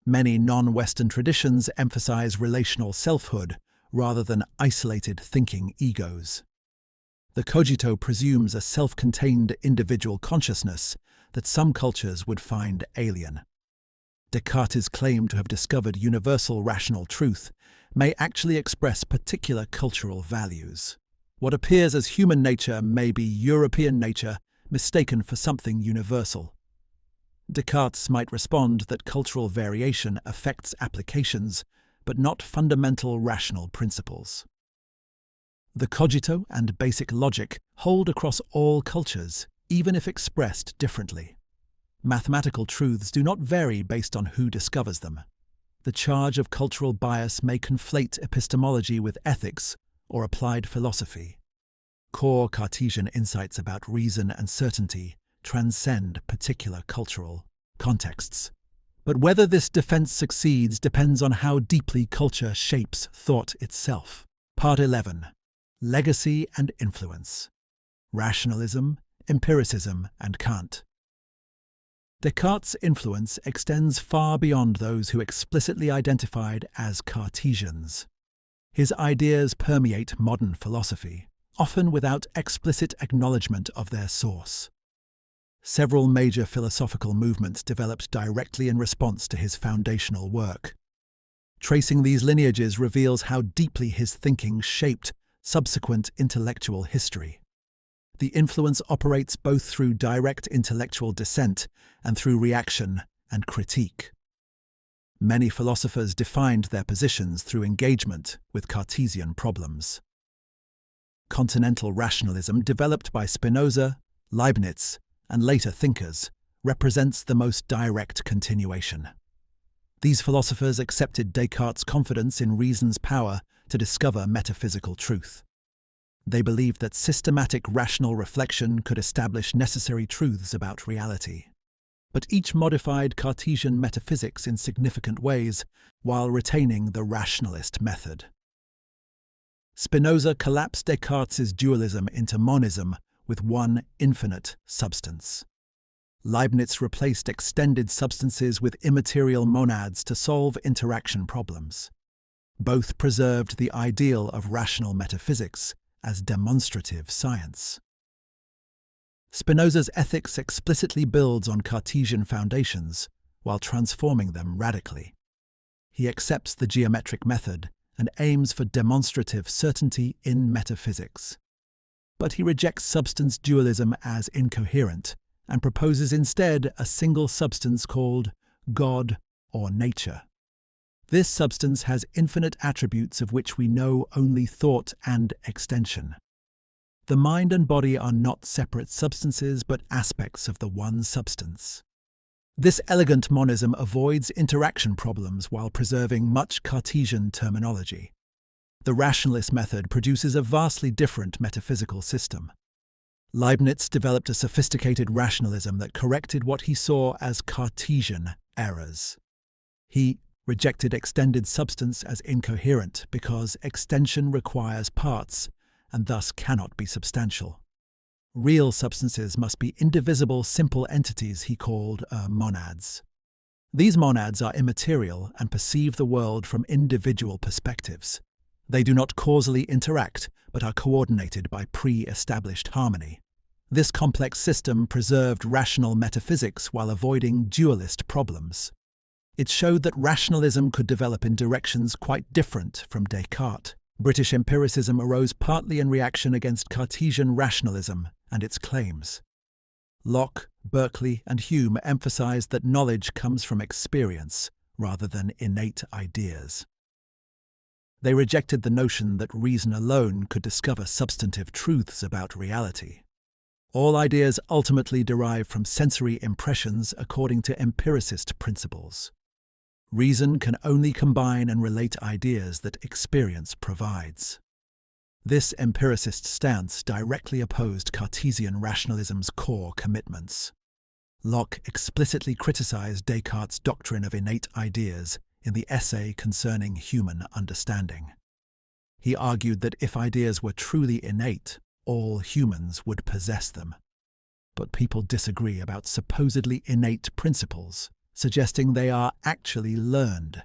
Many non-Western traditions emphasize relational selfhood rather than isolated thinking egos. The Cogito presumes a self-contained individual consciousness that some cultures would find alien. Descartes' claim to have discovered universal rational truth may actually express particular cultural values. What appears as human nature may be European nature mistaken for something universal. Descartes might respond that cultural variation affects applications, but not fundamental rational principles. The cogito and basic logic hold across all cultures, even if expressed differently. Mathematical truths do not vary based on who discovers them. The charge of cultural bias may conflate epistemology with ethics or applied philosophy. Core Cartesian insights about reason and certainty transcend particular cultural contexts. But whether this defense succeeds depends on how deeply culture shapes thought itself. Part 11. Legacy and Influence. Rationalism, Empiricism, and Kant. Descartes' influence extends far beyond those who explicitly identified as Cartesians. His ideas permeate modern philosophy, often without explicit acknowledgement of their source. Several major philosophical movements developed directly in response to his foundational work. Tracing these lineages reveals how deeply his thinking shaped subsequent intellectual history. The influence operates both through direct intellectual dissent and through reaction and critique. Many philosophers defined their positions through engagement with Cartesian problems. Continental rationalism, developed by Spinoza, Leibniz, and later thinkers, represents the most direct continuation. These philosophers accepted Descartes' confidence in reason's power to discover metaphysical truth. They believed that systematic rational reflection could establish necessary truths about reality. But each modified Cartesian metaphysics in significant ways while retaining the rationalist method. Spinoza collapsed Descartes' dualism into monism with one infinite substance. Leibniz replaced extended substances with immaterial monads to solve interaction problems. Both preserved the ideal of rational metaphysics as demonstrative science. Spinoza's ethics explicitly builds on Cartesian foundations while transforming them radically. He accepts the geometric method and aims for demonstrative certainty in metaphysics. But he rejects substance dualism as incoherent and proposes instead a single substance called God or nature. This substance has infinite attributes of which we know only thought and extension. The mind and body are not separate substances but aspects of the one substance. This elegant monism avoids interaction problems while preserving much Cartesian terminology. The rationalist method produces a vastly different metaphysical system. Leibniz developed a sophisticated rationalism that corrected what he saw as Cartesian errors. He rejected extended substance as incoherent because extension requires parts and thus cannot be substantial. Real substances must be indivisible simple entities he called monads. These monads are immaterial and perceive the world from individual perspectives. They do not causally interact, but are coordinated by pre-established harmony. This complex system preserved rational metaphysics while avoiding dualist problems. It showed that rationalism could develop in directions quite different from Descartes. British empiricism arose partly in reaction against Cartesian rationalism and its claims. Locke, Berkeley, and Hume emphasized that knowledge comes from experience rather than innate ideas. They rejected the notion that reason alone could discover substantive truths about reality. All ideas ultimately derive from sensory impressions according to empiricist principles. Reason can only combine and relate ideas that experience provides. This empiricist stance directly opposed Cartesian rationalism's core commitments. Locke explicitly criticized Descartes' doctrine of innate ideas in the essay concerning human understanding. He argued that if ideas were truly innate, all humans would possess them. But people disagree about supposedly innate principles, suggesting they are actually learned.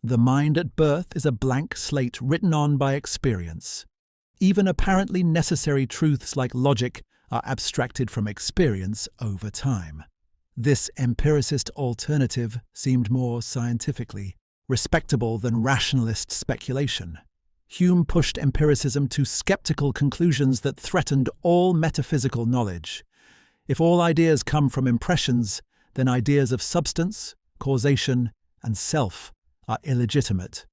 The mind at birth is a blank slate written on by experience. Even apparently necessary truths like logic are abstracted from experience over time. This empiricist alternative seemed more scientifically respectable than rationalist speculation. Hume pushed empiricism to skeptical conclusions that threatened all metaphysical knowledge. If all ideas come from impressions, then ideas of substance, causation, and self are illegitimate.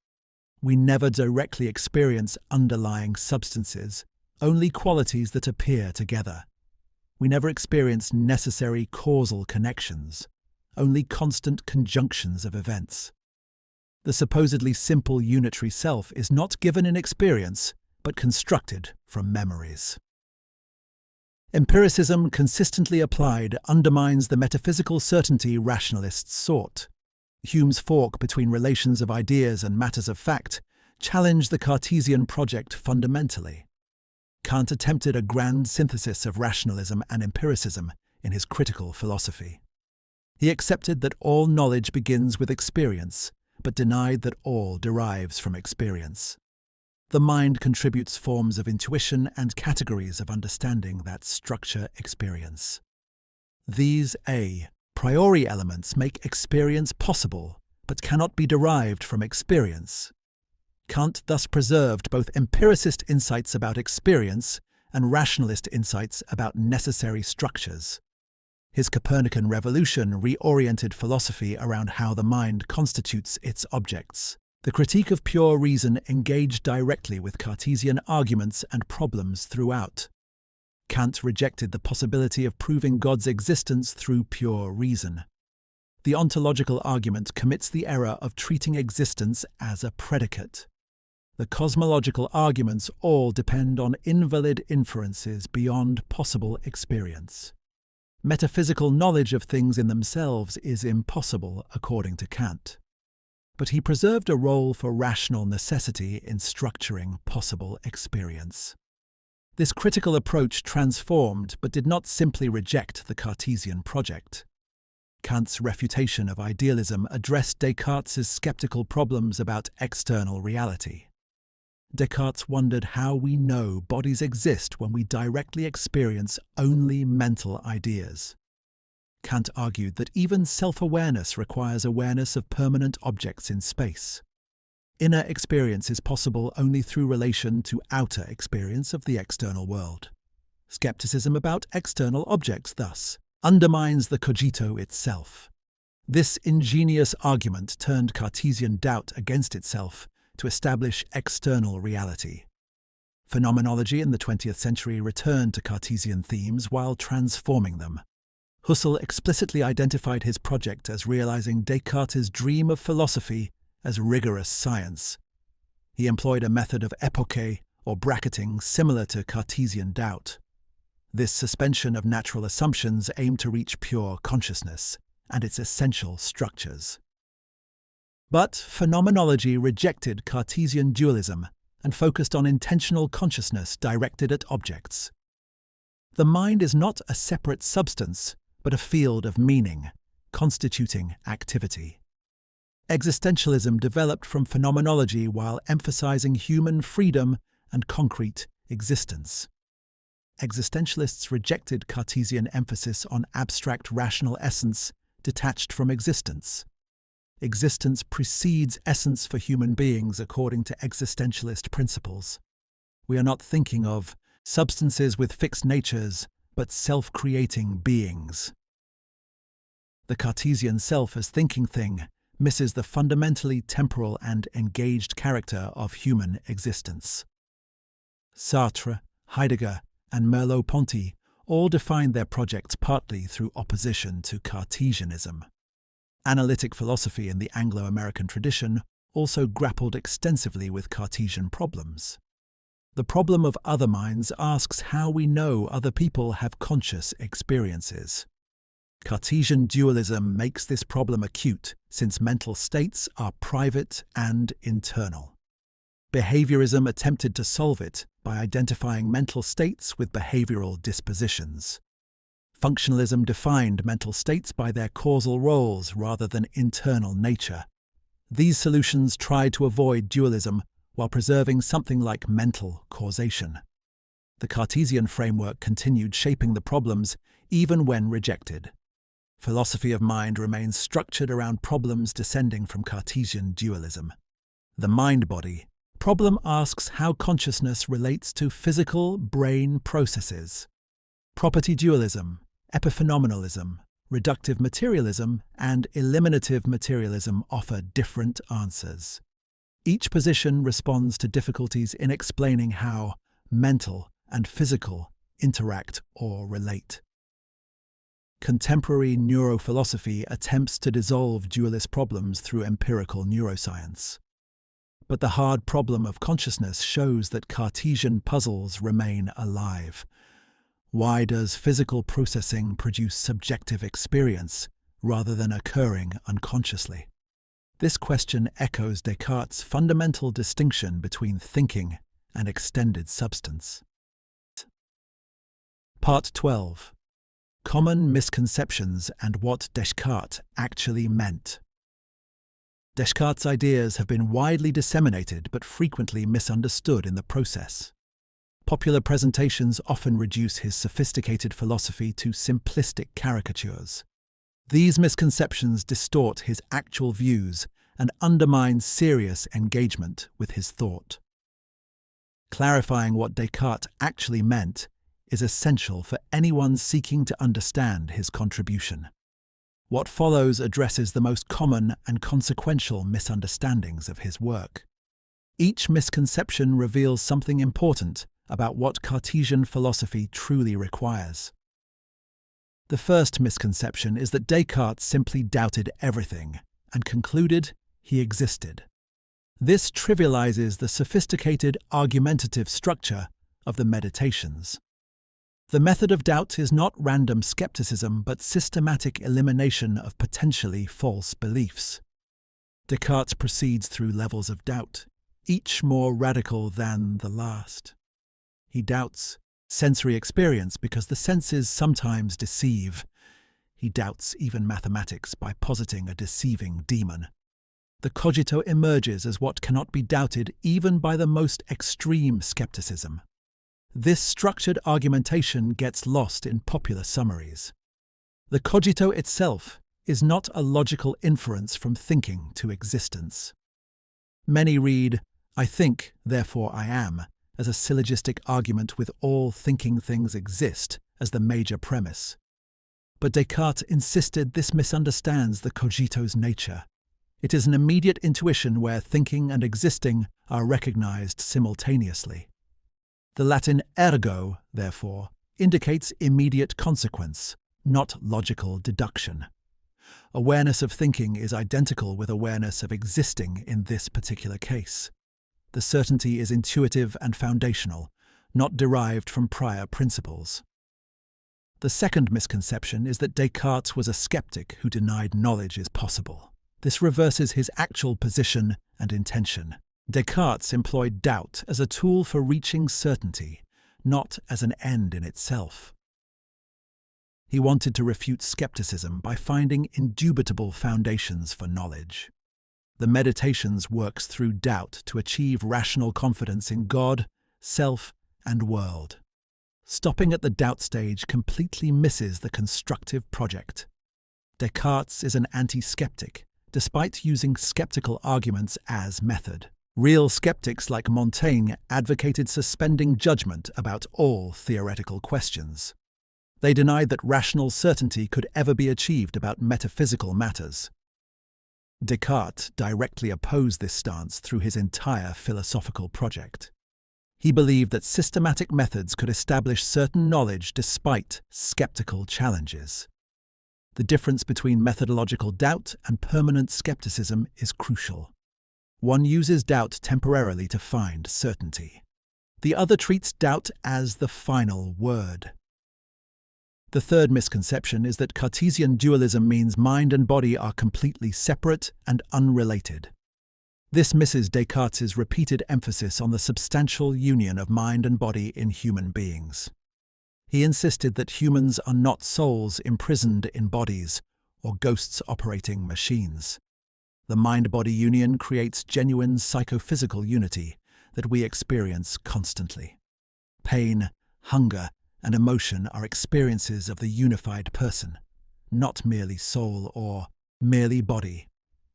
We never directly experience underlying substances, only qualities that appear together. We never experience necessary causal connections, only constant conjunctions of events. The supposedly simple unitary self is not given in experience, but constructed from memories. Empiricism consistently applied undermines the metaphysical certainty rationalists sought. Hume's fork between relations of ideas and matters of fact challenged the Cartesian project fundamentally. Kant attempted a grand synthesis of rationalism and empiricism in his critical philosophy. He accepted that all knowledge begins with experience, but denied that all derives from experience. The mind contributes forms of intuition and categories of understanding that structure experience. These a priori elements make experience possible, but cannot be derived from experience. Kant thus preserved both empiricist insights about experience and rationalist insights about necessary structures. His Copernican revolution reoriented philosophy around how the mind constitutes its objects. The critique of pure reason engaged directly with Cartesian arguments and problems throughout. Kant rejected the possibility of proving God's existence through pure reason. The ontological argument commits the error of treating existence as a predicate. The cosmological arguments all depend on invalid inferences beyond possible experience. Metaphysical knowledge of things in themselves is impossible, according to Kant. But he preserved a role for rational necessity in structuring possible experience. This critical approach transformed but did not simply reject the Cartesian project. Kant's refutation of idealism addressed Descartes' skeptical problems about external reality. Descartes wondered how we know bodies exist when we directly experience only mental ideas. Kant argued that even self-awareness requires awareness of permanent objects in space. Inner experience is possible only through relation to outer experience of the external world. Skepticism about external objects, thus, undermines the cogito itself. This ingenious argument turned Cartesian doubt against itself to establish external reality. Phenomenology in the 20th century returned to Cartesian themes while transforming them. Husserl explicitly identified his project as realizing Descartes' dream of philosophy as rigorous science. He employed a method of epoche, or bracketing, similar to Cartesian doubt. This suspension of natural assumptions aimed to reach pure consciousness and its essential structures. But phenomenology rejected Cartesian dualism and focused on intentional consciousness directed at objects. The mind is not a separate substance, but a field of meaning, constituting activity. Existentialism developed from phenomenology while emphasizing human freedom and concrete existence. Existentialists rejected Cartesian emphasis on abstract rational essence detached from existence. Existence precedes essence for human beings according to existentialist principles. We are not thinking of substances with fixed natures, but self-creating beings. The Cartesian self as thinking thing misses the fundamentally temporal and engaged character of human existence. Sartre, Heidegger, and Merleau-Ponty all defined their projects partly through opposition to Cartesianism. Analytic philosophy in the Anglo-American tradition also grappled extensively with Cartesian problems. The problem of other minds asks how we know other people have conscious experiences. Cartesian dualism makes this problem acute, since mental states are private and internal. Behaviorism attempted to solve it by identifying mental states with behavioral dispositions. Functionalism defined mental states by their causal roles rather than internal nature. These solutions tried to avoid dualism while preserving something like mental causation. The Cartesian framework continued shaping the problems even when rejected. Philosophy of mind remains structured around problems descending from Cartesian dualism. The mind-body problem asks how consciousness relates to physical brain processes. Property dualism, epiphenomenalism, reductive materialism, and eliminative materialism offer different answers. Each position responds to difficulties in explaining how mental and physical interact or relate. Contemporary neurophilosophy attempts to dissolve dualist problems through empirical neuroscience. But the hard problem of consciousness shows that Cartesian puzzles remain alive. Why does physical processing produce subjective experience rather than occurring unconsciously? This question echoes Descartes' fundamental distinction between thinking and extended substance. Part 12. Common misconceptions and what Descartes actually meant. Descartes' ideas have been widely disseminated but frequently misunderstood in the process. Popular presentations often reduce his sophisticated philosophy to simplistic caricatures. These misconceptions distort his actual views and undermine serious engagement with his thought. Clarifying what Descartes actually meant is essential for anyone seeking to understand his contribution. What follows addresses the most common and consequential misunderstandings of his work. Each misconception reveals something important about what Cartesian philosophy truly requires. The first misconception is that Descartes simply doubted everything and concluded he existed. This trivializes the sophisticated argumentative structure of the Meditations. The method of doubt is not random skepticism but systematic elimination of potentially false beliefs. Descartes proceeds through levels of doubt, each more radical than the last. He doubts sensory experience because the senses sometimes deceive. He doubts even mathematics by positing a deceiving demon. The cogito emerges as what cannot be doubted even by the most extreme skepticism. This structured argumentation gets lost in popular summaries. The cogito itself is not a logical inference from thinking to existence. Many read, "I think, therefore I am," as a syllogistic argument with all thinking things exist as the major premise. But Descartes insisted this misunderstands the cogito's nature. It is an immediate intuition where thinking and existing are recognized simultaneously. The Latin ergo, therefore, indicates immediate consequence, not logical deduction. Awareness of thinking is identical with awareness of existing in this particular case. The certainty is intuitive and foundational, not derived from prior principles. The second misconception is that Descartes was a skeptic who denied knowledge is possible. This reverses his actual position and intention. Descartes employed doubt as a tool for reaching certainty, not as an end in itself. He wanted to refute skepticism by finding indubitable foundations for knowledge. The Meditations works through doubt to achieve rational confidence in God, self, and world. Stopping at the doubt stage completely misses the constructive project. Descartes is an anti-skeptic, despite using skeptical arguments as method. Real skeptics like Montaigne advocated suspending judgment about all theoretical questions. They denied that rational certainty could ever be achieved about metaphysical matters. Descartes directly opposed this stance through his entire philosophical project. He believed that systematic methods could establish certain knowledge despite skeptical challenges. The difference between methodological doubt and permanent skepticism is crucial. One uses doubt temporarily to find certainty. The other treats doubt as the final word. The third misconception is that Cartesian dualism means mind and body are completely separate and unrelated. This misses Descartes' repeated emphasis on the substantial union of mind and body in human beings. He insisted that humans are not souls imprisoned in bodies or ghosts operating machines. The mind-body union creates genuine psychophysical unity that we experience constantly. Pain, hunger, and emotion are experiences of the unified person, not merely soul or merely body.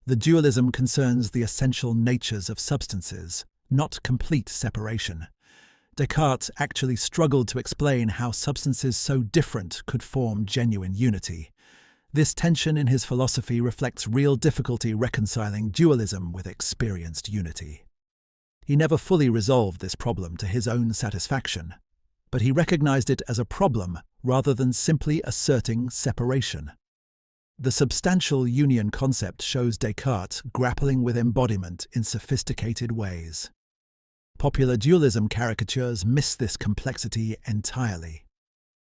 The dualism concerns the essential natures of substances, not complete separation. Descartes actually struggled to explain how substances so different could form genuine unity. This tension in his philosophy reflects real difficulty reconciling dualism with experienced unity. He never fully resolved this problem to his own satisfaction, but he recognized it as a problem rather than simply asserting separation. The substantial union concept shows Descartes grappling with embodiment in sophisticated ways. Popular dualism caricatures miss this complexity entirely.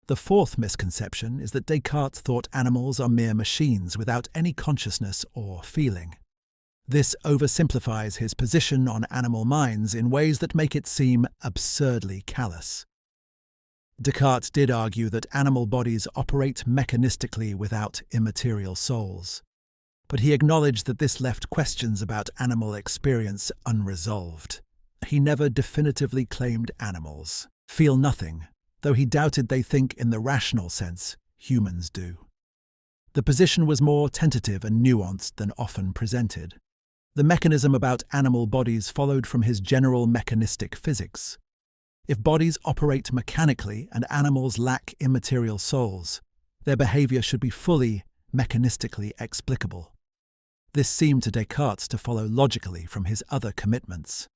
The fourth misconception is that Descartes thought animals are mere machines without any consciousness or feeling. This oversimplifies his position on animal minds in ways that make it seem absurdly callous. Descartes did argue that animal bodies operate mechanistically without immaterial souls, but he acknowledged that this left questions about animal experience unresolved. He never definitively claimed animals feel nothing, though he doubted they think in the rational sense humans do. The position was more tentative and nuanced than often presented. The mechanism about animal bodies followed from his general mechanistic physics. If bodies operate mechanically and animals lack immaterial souls, their behavior should be fully mechanistically explicable. This seemed to Descartes to follow logically from his other commitments.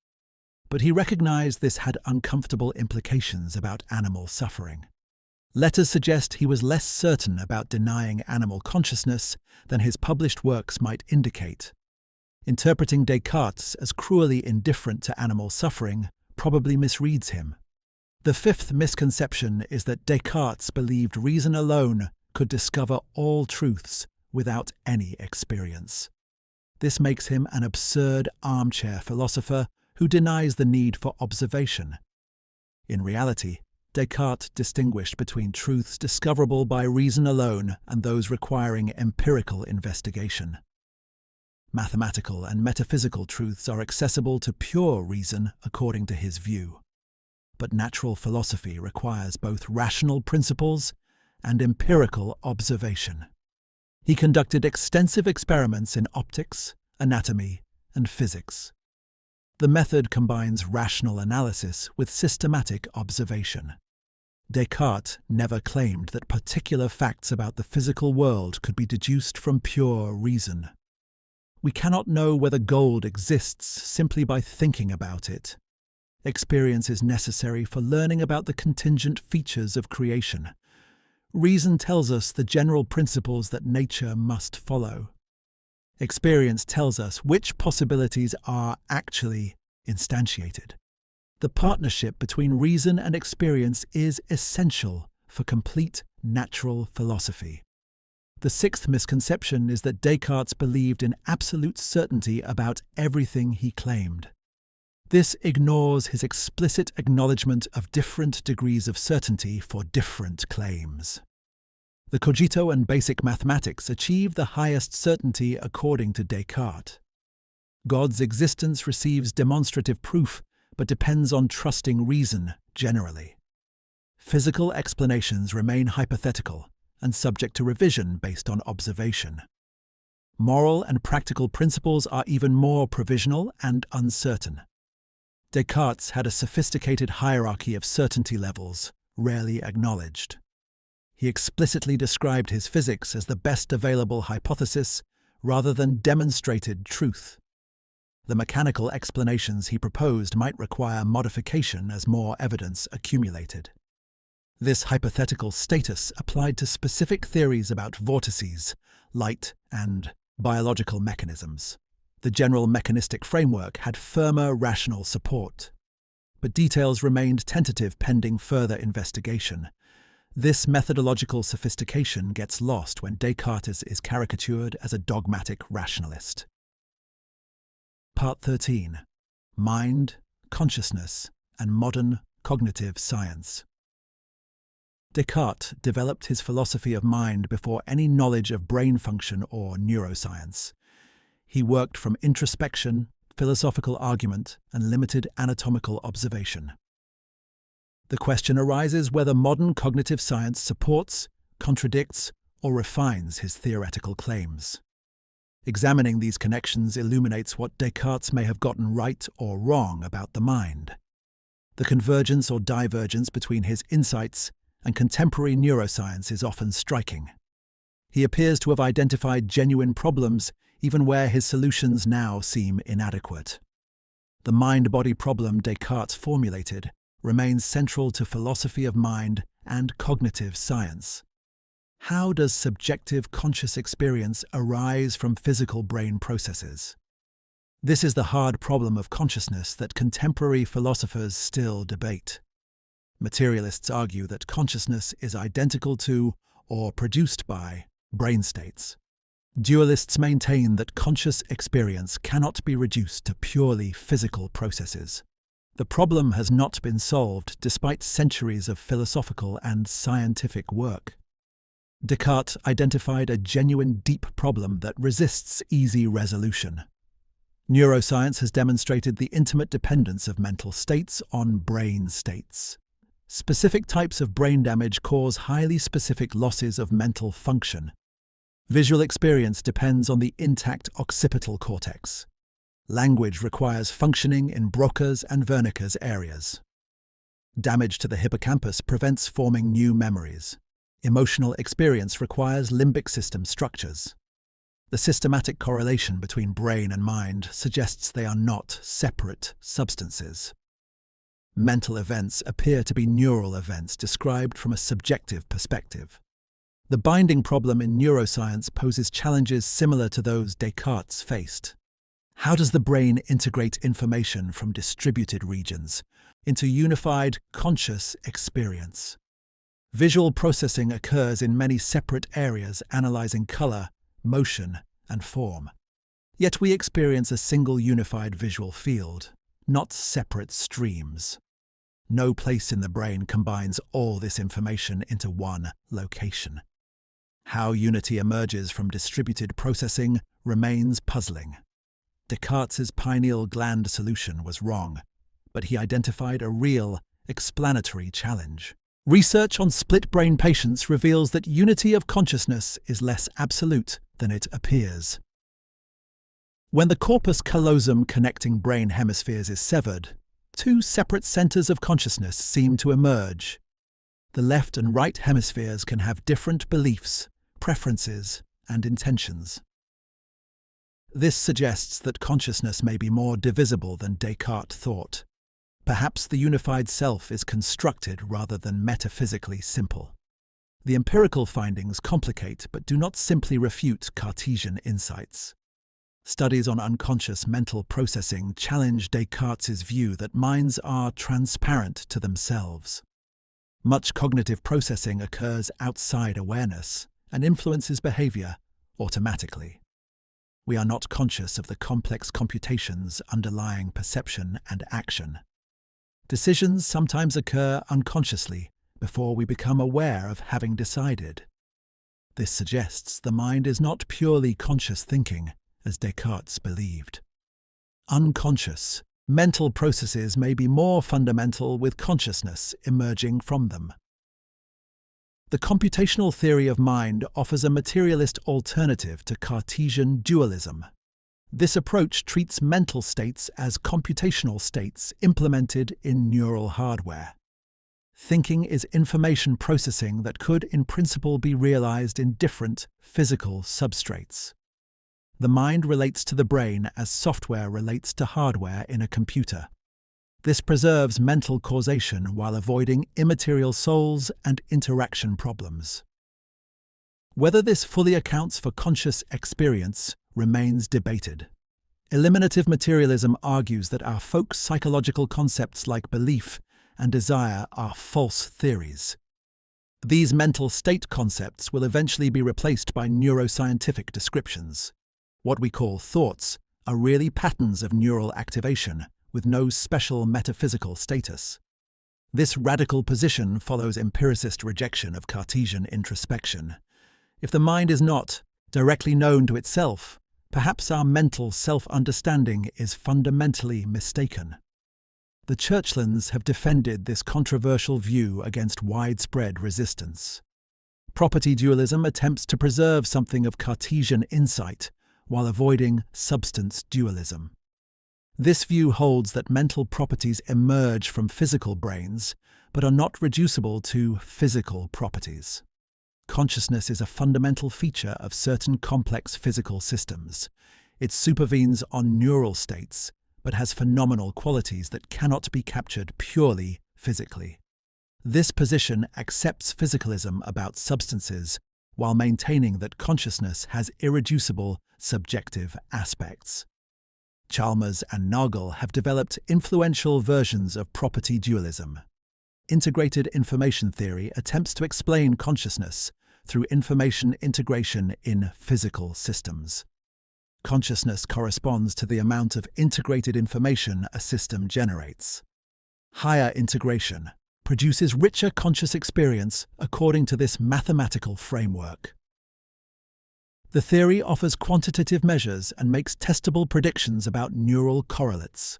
But he recognized this had uncomfortable implications about animal suffering. Letters suggest he was less certain about denying animal consciousness than his published works might indicate. Interpreting Descartes as cruelly indifferent to animal suffering probably misreads him. The fifth misconception is that Descartes believed reason alone could discover all truths without any experience. This makes him an absurd armchair philosopher who denies the need for observation. In reality, Descartes distinguished between truths discoverable by reason alone and those requiring empirical investigation. Mathematical and metaphysical truths are accessible to pure reason according to his view. But natural philosophy requires both rational principles and empirical observation. He conducted extensive experiments in optics, anatomy, and physics. The method combines rational analysis with systematic observation. Descartes never claimed that particular facts about the physical world could be deduced from pure reason. We cannot know whether gold exists simply by thinking about it. Experience is necessary for learning about the contingent features of creation. Reason tells us the general principles that nature must follow. Experience tells us which possibilities are actually instantiated. The partnership between reason and experience is essential for complete natural philosophy. The sixth misconception is that Descartes believed in absolute certainty about everything he claimed. This ignores his explicit acknowledgement of different degrees of certainty for different claims. The Cogito and basic mathematics achieve the highest certainty according to Descartes. God's existence receives demonstrative proof, but depends on trusting reason generally. Physical explanations remain hypothetical and subject to revision based on observation. Moral and practical principles are even more provisional and uncertain. Descartes had a sophisticated hierarchy of certainty levels, rarely acknowledged. He explicitly described his physics as the best available hypothesis rather than demonstrated truth. The mechanical explanations he proposed might require modification as more evidence accumulated. This hypothetical status applied to specific theories about vortices, light, and biological mechanisms. The general mechanistic framework had firmer rational support, but details remained tentative pending further investigation. This methodological sophistication gets lost when Descartes is caricatured as a dogmatic rationalist. Part 13. Mind, Consciousness, and Modern Cognitive Science. Descartes developed his philosophy of mind before any knowledge of brain function or neuroscience. He worked from introspection, philosophical argument, and limited anatomical observation. The question arises whether modern cognitive science supports, contradicts, or refines his theoretical claims. Examining these connections illuminates what Descartes may have gotten right or wrong about the mind. The convergence or divergence between his insights and contemporary neuroscience is often striking. He appears to have identified genuine problems even where his solutions now seem inadequate. The mind-body problem Descartes formulated remains central to philosophy of mind and cognitive science. How does subjective conscious experience arise from physical brain processes? This is the hard problem of consciousness that contemporary philosophers still debate. Materialists argue that consciousness is identical to, or produced by, brain states. Dualists maintain that conscious experience cannot be reduced to purely physical processes. The problem has not been solved despite centuries of philosophical and scientific work. Descartes identified a genuine deep problem that resists easy resolution. Neuroscience has demonstrated the intimate dependence of mental states on brain states. Specific types of brain damage cause highly specific losses of mental function. Visual experience depends on the intact occipital cortex. Language requires functioning in Broca's and Wernicke's areas. Damage to the hippocampus prevents forming new memories. Emotional experience requires limbic system structures. The systematic correlation between brain and mind suggests they are not separate substances. Mental events appear to be neural events described from a subjective perspective. The binding problem in neuroscience poses challenges similar to those Descartes faced. How does the brain integrate information from distributed regions into unified conscious experience? Visual processing occurs in many separate areas analyzing color, motion, and form. Yet we experience a single unified visual field, not separate streams. No place in the brain combines all this information into one location. How unity emerges from distributed processing remains puzzling. Descartes' pineal gland solution was wrong, but he identified a real, explanatory challenge. Research on split-brain patients reveals that unity of consciousness is less absolute than it appears. When the corpus callosum connecting brain hemispheres is severed, two separate centers of consciousness seem to emerge. The left and right hemispheres can have different beliefs, preferences, and intentions. This suggests that consciousness may be more divisible than Descartes thought. Perhaps the unified self is constructed rather than metaphysically simple. The empirical findings complicate but do not simply refute Cartesian insights. Studies on unconscious mental processing challenge Descartes' view that minds are transparent to themselves. Much cognitive processing occurs outside awareness and influences behavior automatically. We are not conscious of the complex computations underlying perception and action. Decisions sometimes occur unconsciously before we become aware of having decided. This suggests the mind is not purely conscious thinking, as Descartes believed. Unconscious, mental processes may be more fundamental with consciousness emerging from them. The computational theory of mind offers a materialist alternative to Cartesian dualism. This approach treats mental states as computational states implemented in neural hardware. Thinking is information processing that could, in principle, be realized in different physical substrates. The mind relates to the brain as software relates to hardware in a computer. This preserves mental causation while avoiding immaterial souls and interaction problems. Whether this fully accounts for conscious experience remains debated. Eliminative materialism argues that our folk psychological concepts like belief and desire are false theories. These mental state concepts will eventually be replaced by neuroscientific descriptions. What we call thoughts are really patterns of neural activation with no special metaphysical status. This radical position follows empiricist rejection of Cartesian introspection. If the mind is not directly known to itself, perhaps our mental self-understanding is fundamentally mistaken. The Churchlands have defended this controversial view against widespread resistance. Property dualism attempts to preserve something of Cartesian insight while avoiding substance dualism. This view holds that mental properties emerge from physical brains, but are not reducible to physical properties. Consciousness is a fundamental feature of certain complex physical systems. It supervenes on neural states, but has phenomenal qualities that cannot be captured purely physically. This position accepts physicalism about substances while maintaining that consciousness has irreducible subjective aspects. Chalmers and Nagel have developed influential versions of property dualism. Integrated information theory attempts to explain consciousness through information integration in physical systems. Consciousness corresponds to the amount of integrated information a system generates. Higher integration produces richer conscious experience according to this mathematical framework. The theory offers quantitative measures and makes testable predictions about neural correlates.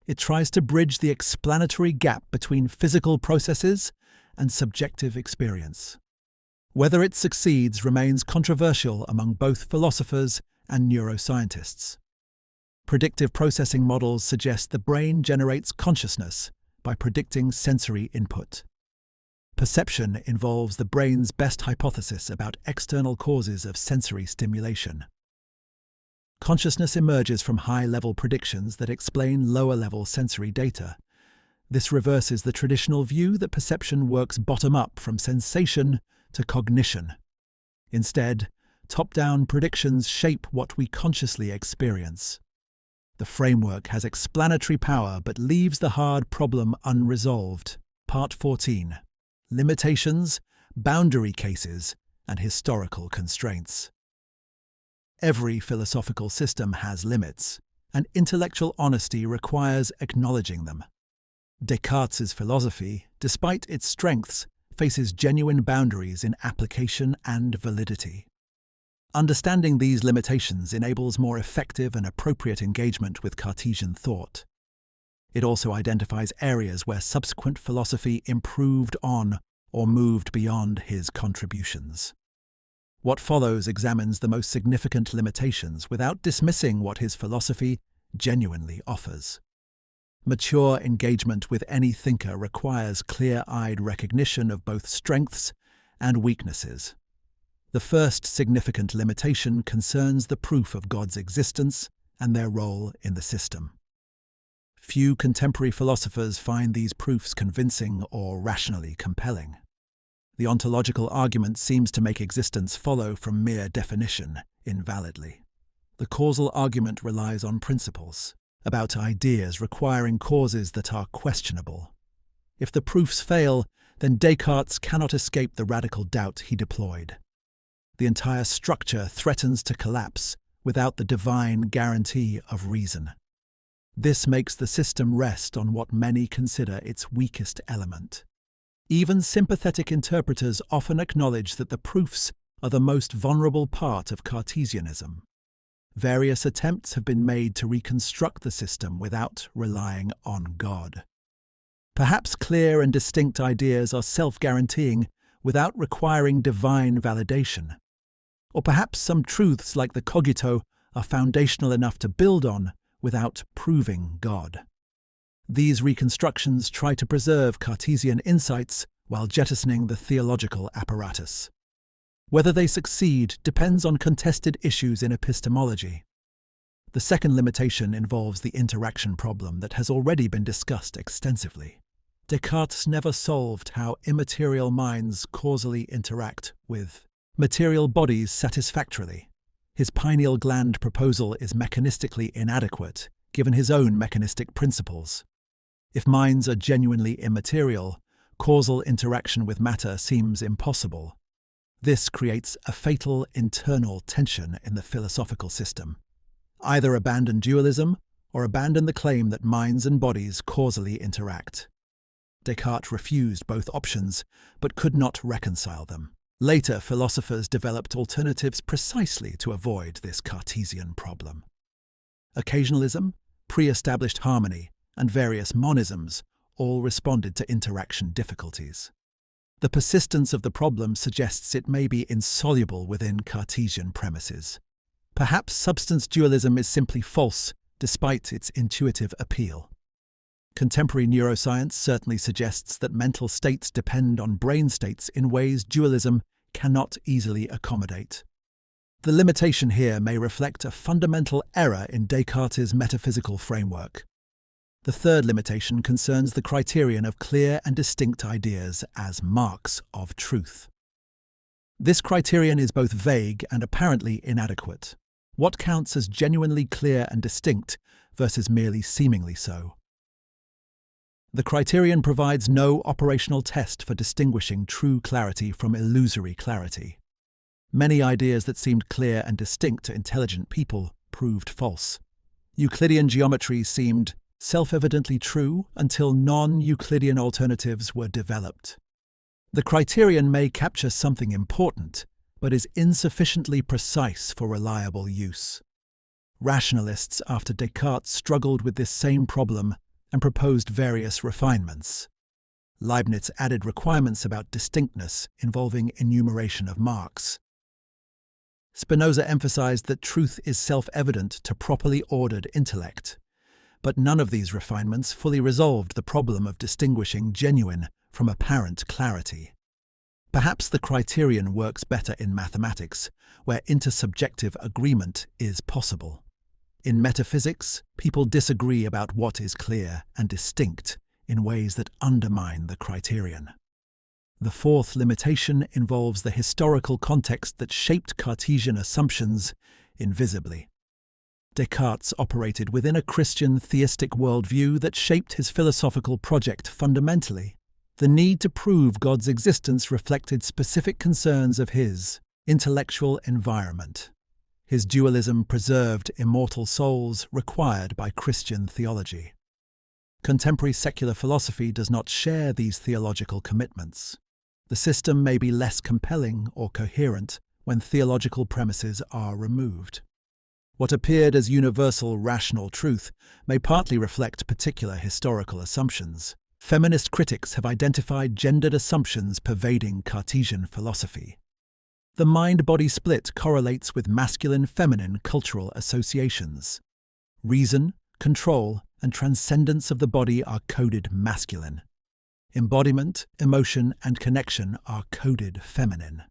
It tries to bridge the explanatory gap between physical processes and subjective experience. Whether it succeeds remains controversial among both philosophers and neuroscientists. Predictive processing models suggest the brain generates consciousness by predicting sensory input. Perception involves the brain's best hypothesis about external causes of sensory stimulation. Consciousness emerges from high-level predictions that explain lower-level sensory data. This reverses the traditional view that perception works bottom-up from sensation to cognition. Instead, top-down predictions shape what we consciously experience. The framework has explanatory power but leaves the hard problem unresolved. Part 14. Limitations, boundary cases, and historical constraints. Every philosophical system has limits, and intellectual honesty requires acknowledging them. Descartes' philosophy, despite its strengths, faces genuine boundaries in application and validity. Understanding these limitations enables more effective and appropriate engagement with Cartesian thought. It also identifies areas where subsequent philosophy improved on or moved beyond his contributions. What follows examines the most significant limitations without dismissing what his philosophy genuinely offers. Mature engagement with any thinker requires clear-eyed recognition of both strengths and weaknesses. The first significant limitation concerns the proof of God's existence and their role in the system. Few contemporary philosophers find these proofs convincing or rationally compelling. The ontological argument seems to make existence follow from mere definition invalidly. The causal argument relies on principles, about ideas requiring causes that are questionable. If the proofs fail, then Descartes cannot escape the radical doubt he deployed. The entire structure threatens to collapse without the divine guarantee of reason. This makes the system rest on what many consider its weakest element. Even sympathetic interpreters often acknowledge that the proofs are the most vulnerable part of Cartesianism. Various attempts have been made to reconstruct the system without relying on God. Perhaps clear and distinct ideas are self-guaranteeing without requiring divine validation. Or perhaps some truths like the Cogito are foundational enough to build on without proving God. These reconstructions try to preserve Cartesian insights while jettisoning the theological apparatus. Whether they succeed depends on contested issues in epistemology. The second limitation involves the interaction problem that has already been discussed extensively. Descartes never solved how immaterial minds causally interact with material bodies satisfactorily. His pineal gland proposal is mechanistically inadequate, given his own mechanistic principles. If minds are genuinely immaterial, causal interaction with matter seems impossible. This creates a fatal internal tension in the philosophical system. Either abandon dualism or abandon the claim that minds and bodies causally interact. Descartes refused both options, but could not reconcile them. Later, philosophers developed alternatives precisely to avoid this Cartesian problem. Occasionalism, pre-established harmony, and various monisms all responded to interaction difficulties. The persistence of the problem suggests it may be insoluble within Cartesian premises. Perhaps substance dualism is simply false, despite its intuitive appeal. Contemporary neuroscience certainly suggests that mental states depend on brain states in ways dualism cannot easily accommodate. The limitation here may reflect a fundamental error in Descartes' metaphysical framework. The third limitation concerns the criterion of clear and distinct ideas as marks of truth. This criterion is both vague and apparently inadequate. What counts as genuinely clear and distinct versus merely seemingly so? The criterion provides no operational test for distinguishing true clarity from illusory clarity. Many ideas that seemed clear and distinct to intelligent people proved false. Euclidean geometry seemed self-evidently true until non-Euclidean alternatives were developed. The criterion may capture something important, but is insufficiently precise for reliable use. Rationalists after Descartes struggled with this same problem and proposed various refinements. Leibniz added requirements about distinctness involving enumeration of marks. Spinoza emphasized that truth is self-evident to properly ordered intellect, but none of these refinements fully resolved the problem of distinguishing genuine from apparent clarity. Perhaps the criterion works better in mathematics, where intersubjective agreement is possible. In metaphysics, people disagree about what is clear and distinct in ways that undermine the criterion. The fourth limitation involves the historical context that shaped Cartesian assumptions invisibly. Descartes operated within a Christian theistic worldview that shaped his philosophical project fundamentally. The need to prove God's existence reflected specific concerns of his intellectual environment. His dualism preserved immortal souls required by Christian theology. Contemporary secular philosophy does not share these theological commitments. The system may be less compelling or coherent when theological premises are removed. What appeared as universal rational truth may partly reflect particular historical assumptions. Feminist critics have identified gendered assumptions pervading Cartesian philosophy. The mind-body split correlates with masculine-feminine cultural associations. Reason, control, and transcendence of the body are coded masculine. Embodiment, emotion, and connection are coded feminine.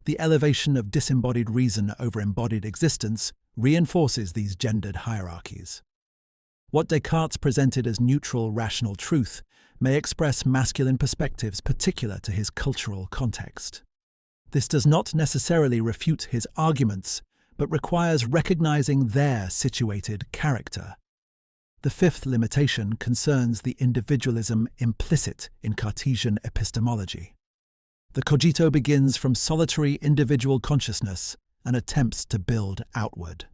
The elevation of disembodied reason over embodied existence reinforces these gendered hierarchies. What Descartes presented as neutral, rational truth may express masculine perspectives particular to his cultural context. This does not necessarily refute his arguments, but requires recognizing their situated character. The fifth limitation concerns the individualism implicit in Cartesian epistemology. The Cogito begins from solitary individual consciousness and attempts to build outward.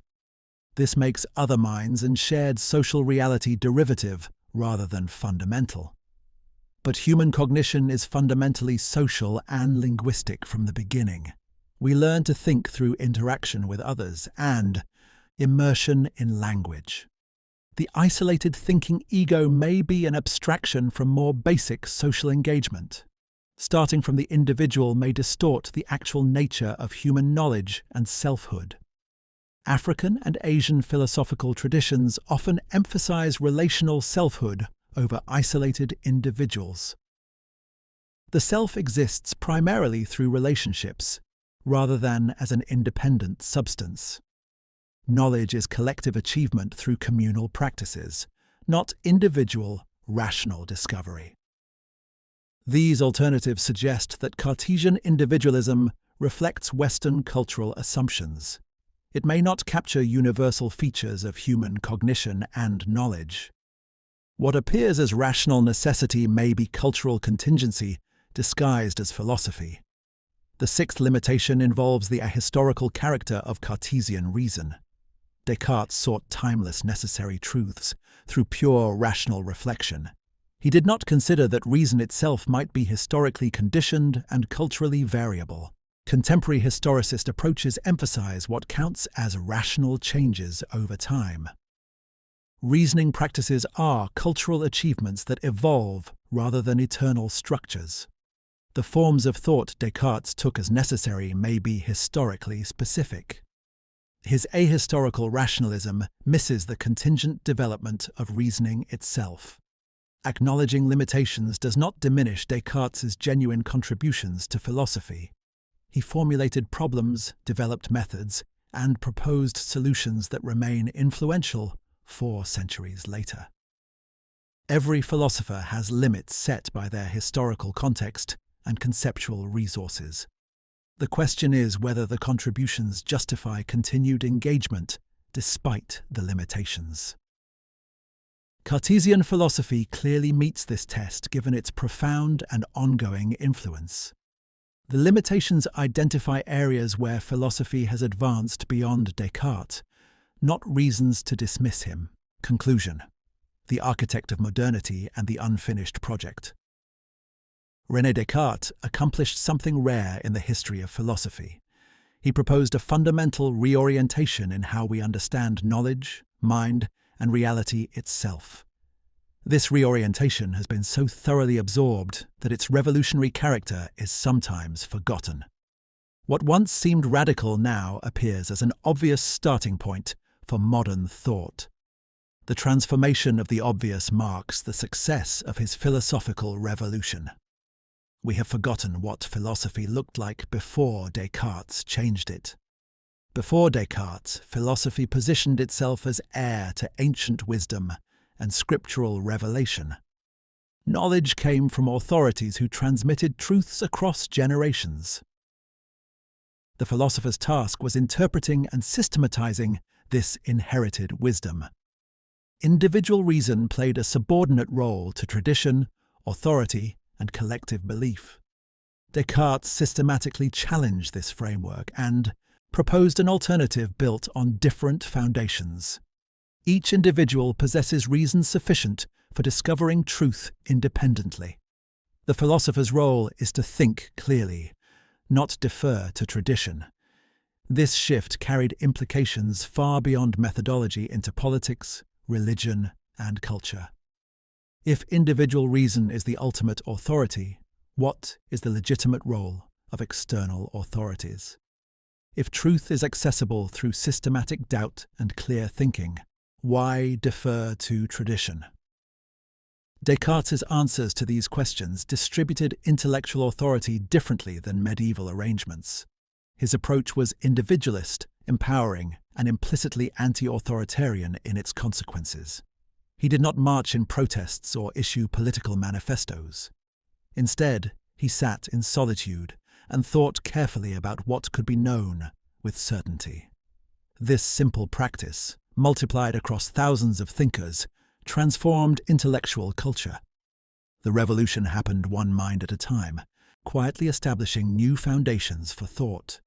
This makes other minds and shared social reality derivative rather than fundamental. But human cognition is fundamentally social and linguistic from the beginning. We learn to think through interaction with others and immersion in language. The isolated thinking ego may be an abstraction from more basic social engagement. Starting from the individual may distort the actual nature of human knowledge and selfhood. African and Asian philosophical traditions often emphasize relational selfhood over isolated individuals. The self exists primarily through relationships, rather than as an independent substance. Knowledge is collective achievement through communal practices, not individual, rational discovery. These alternatives suggest that Cartesian individualism reflects Western cultural assumptions. It may not capture universal features of human cognition and knowledge. What appears as rational necessity may be cultural contingency disguised as philosophy. The sixth limitation involves the ahistorical character of Cartesian reason. Descartes sought timeless necessary truths through pure rational reflection. He did not consider that reason itself might be historically conditioned and culturally variable. Contemporary historicist approaches emphasize what counts as rational changes over time. Reasoning practices are cultural achievements that evolve rather than eternal structures. The forms of thought Descartes took as necessary may be historically specific. His ahistorical rationalism misses the contingent development of reasoning itself. Acknowledging limitations does not diminish Descartes' genuine contributions to philosophy. He formulated problems, developed methods, and proposed solutions that remain influential 4 centuries later. Every philosopher has limits set by their historical context and conceptual resources. The question is whether the contributions justify continued engagement despite the limitations. Cartesian philosophy clearly meets this test given its profound and ongoing influence. The limitations identify areas where philosophy has advanced beyond Descartes, not reasons to dismiss him. Conclusion: the architect of modernity and the unfinished project. René Descartes accomplished something rare in the history of philosophy. He proposed a fundamental reorientation in how we understand knowledge, mind, and reality itself. This reorientation has been so thoroughly absorbed that its revolutionary character is sometimes forgotten. What once seemed radical now appears as an obvious starting point for modern thought. The transformation of the obvious marks the success of his philosophical revolution. We have forgotten what philosophy looked like before Descartes changed it. Before Descartes, philosophy positioned itself as heir to ancient wisdom and scriptural revelation. Knowledge came from authorities who transmitted truths across generations. The philosopher's task was interpreting and systematizing this inherited wisdom. Individual reason played a subordinate role to tradition, authority, and collective belief. Descartes systematically challenged this framework and proposed an alternative built on different foundations. Each individual possesses reason sufficient for discovering truth independently. The philosopher's role is to think clearly, not defer to tradition. This shift carried implications far beyond methodology into politics, religion, and culture. If individual reason is the ultimate authority, what is the legitimate role of external authorities? If truth is accessible through systematic doubt and clear thinking, why defer to tradition? Descartes' answers to these questions distributed intellectual authority differently than medieval arrangements. His approach was individualist, empowering, and implicitly anti-authoritarian in its consequences. He did not march in protests or issue political manifestos. Instead, he sat in solitude and thought carefully about what could be known with certainty. This simple practice, multiplied across thousands of thinkers, transformed intellectual culture. The revolution happened one mind at a time, quietly establishing new foundations for thought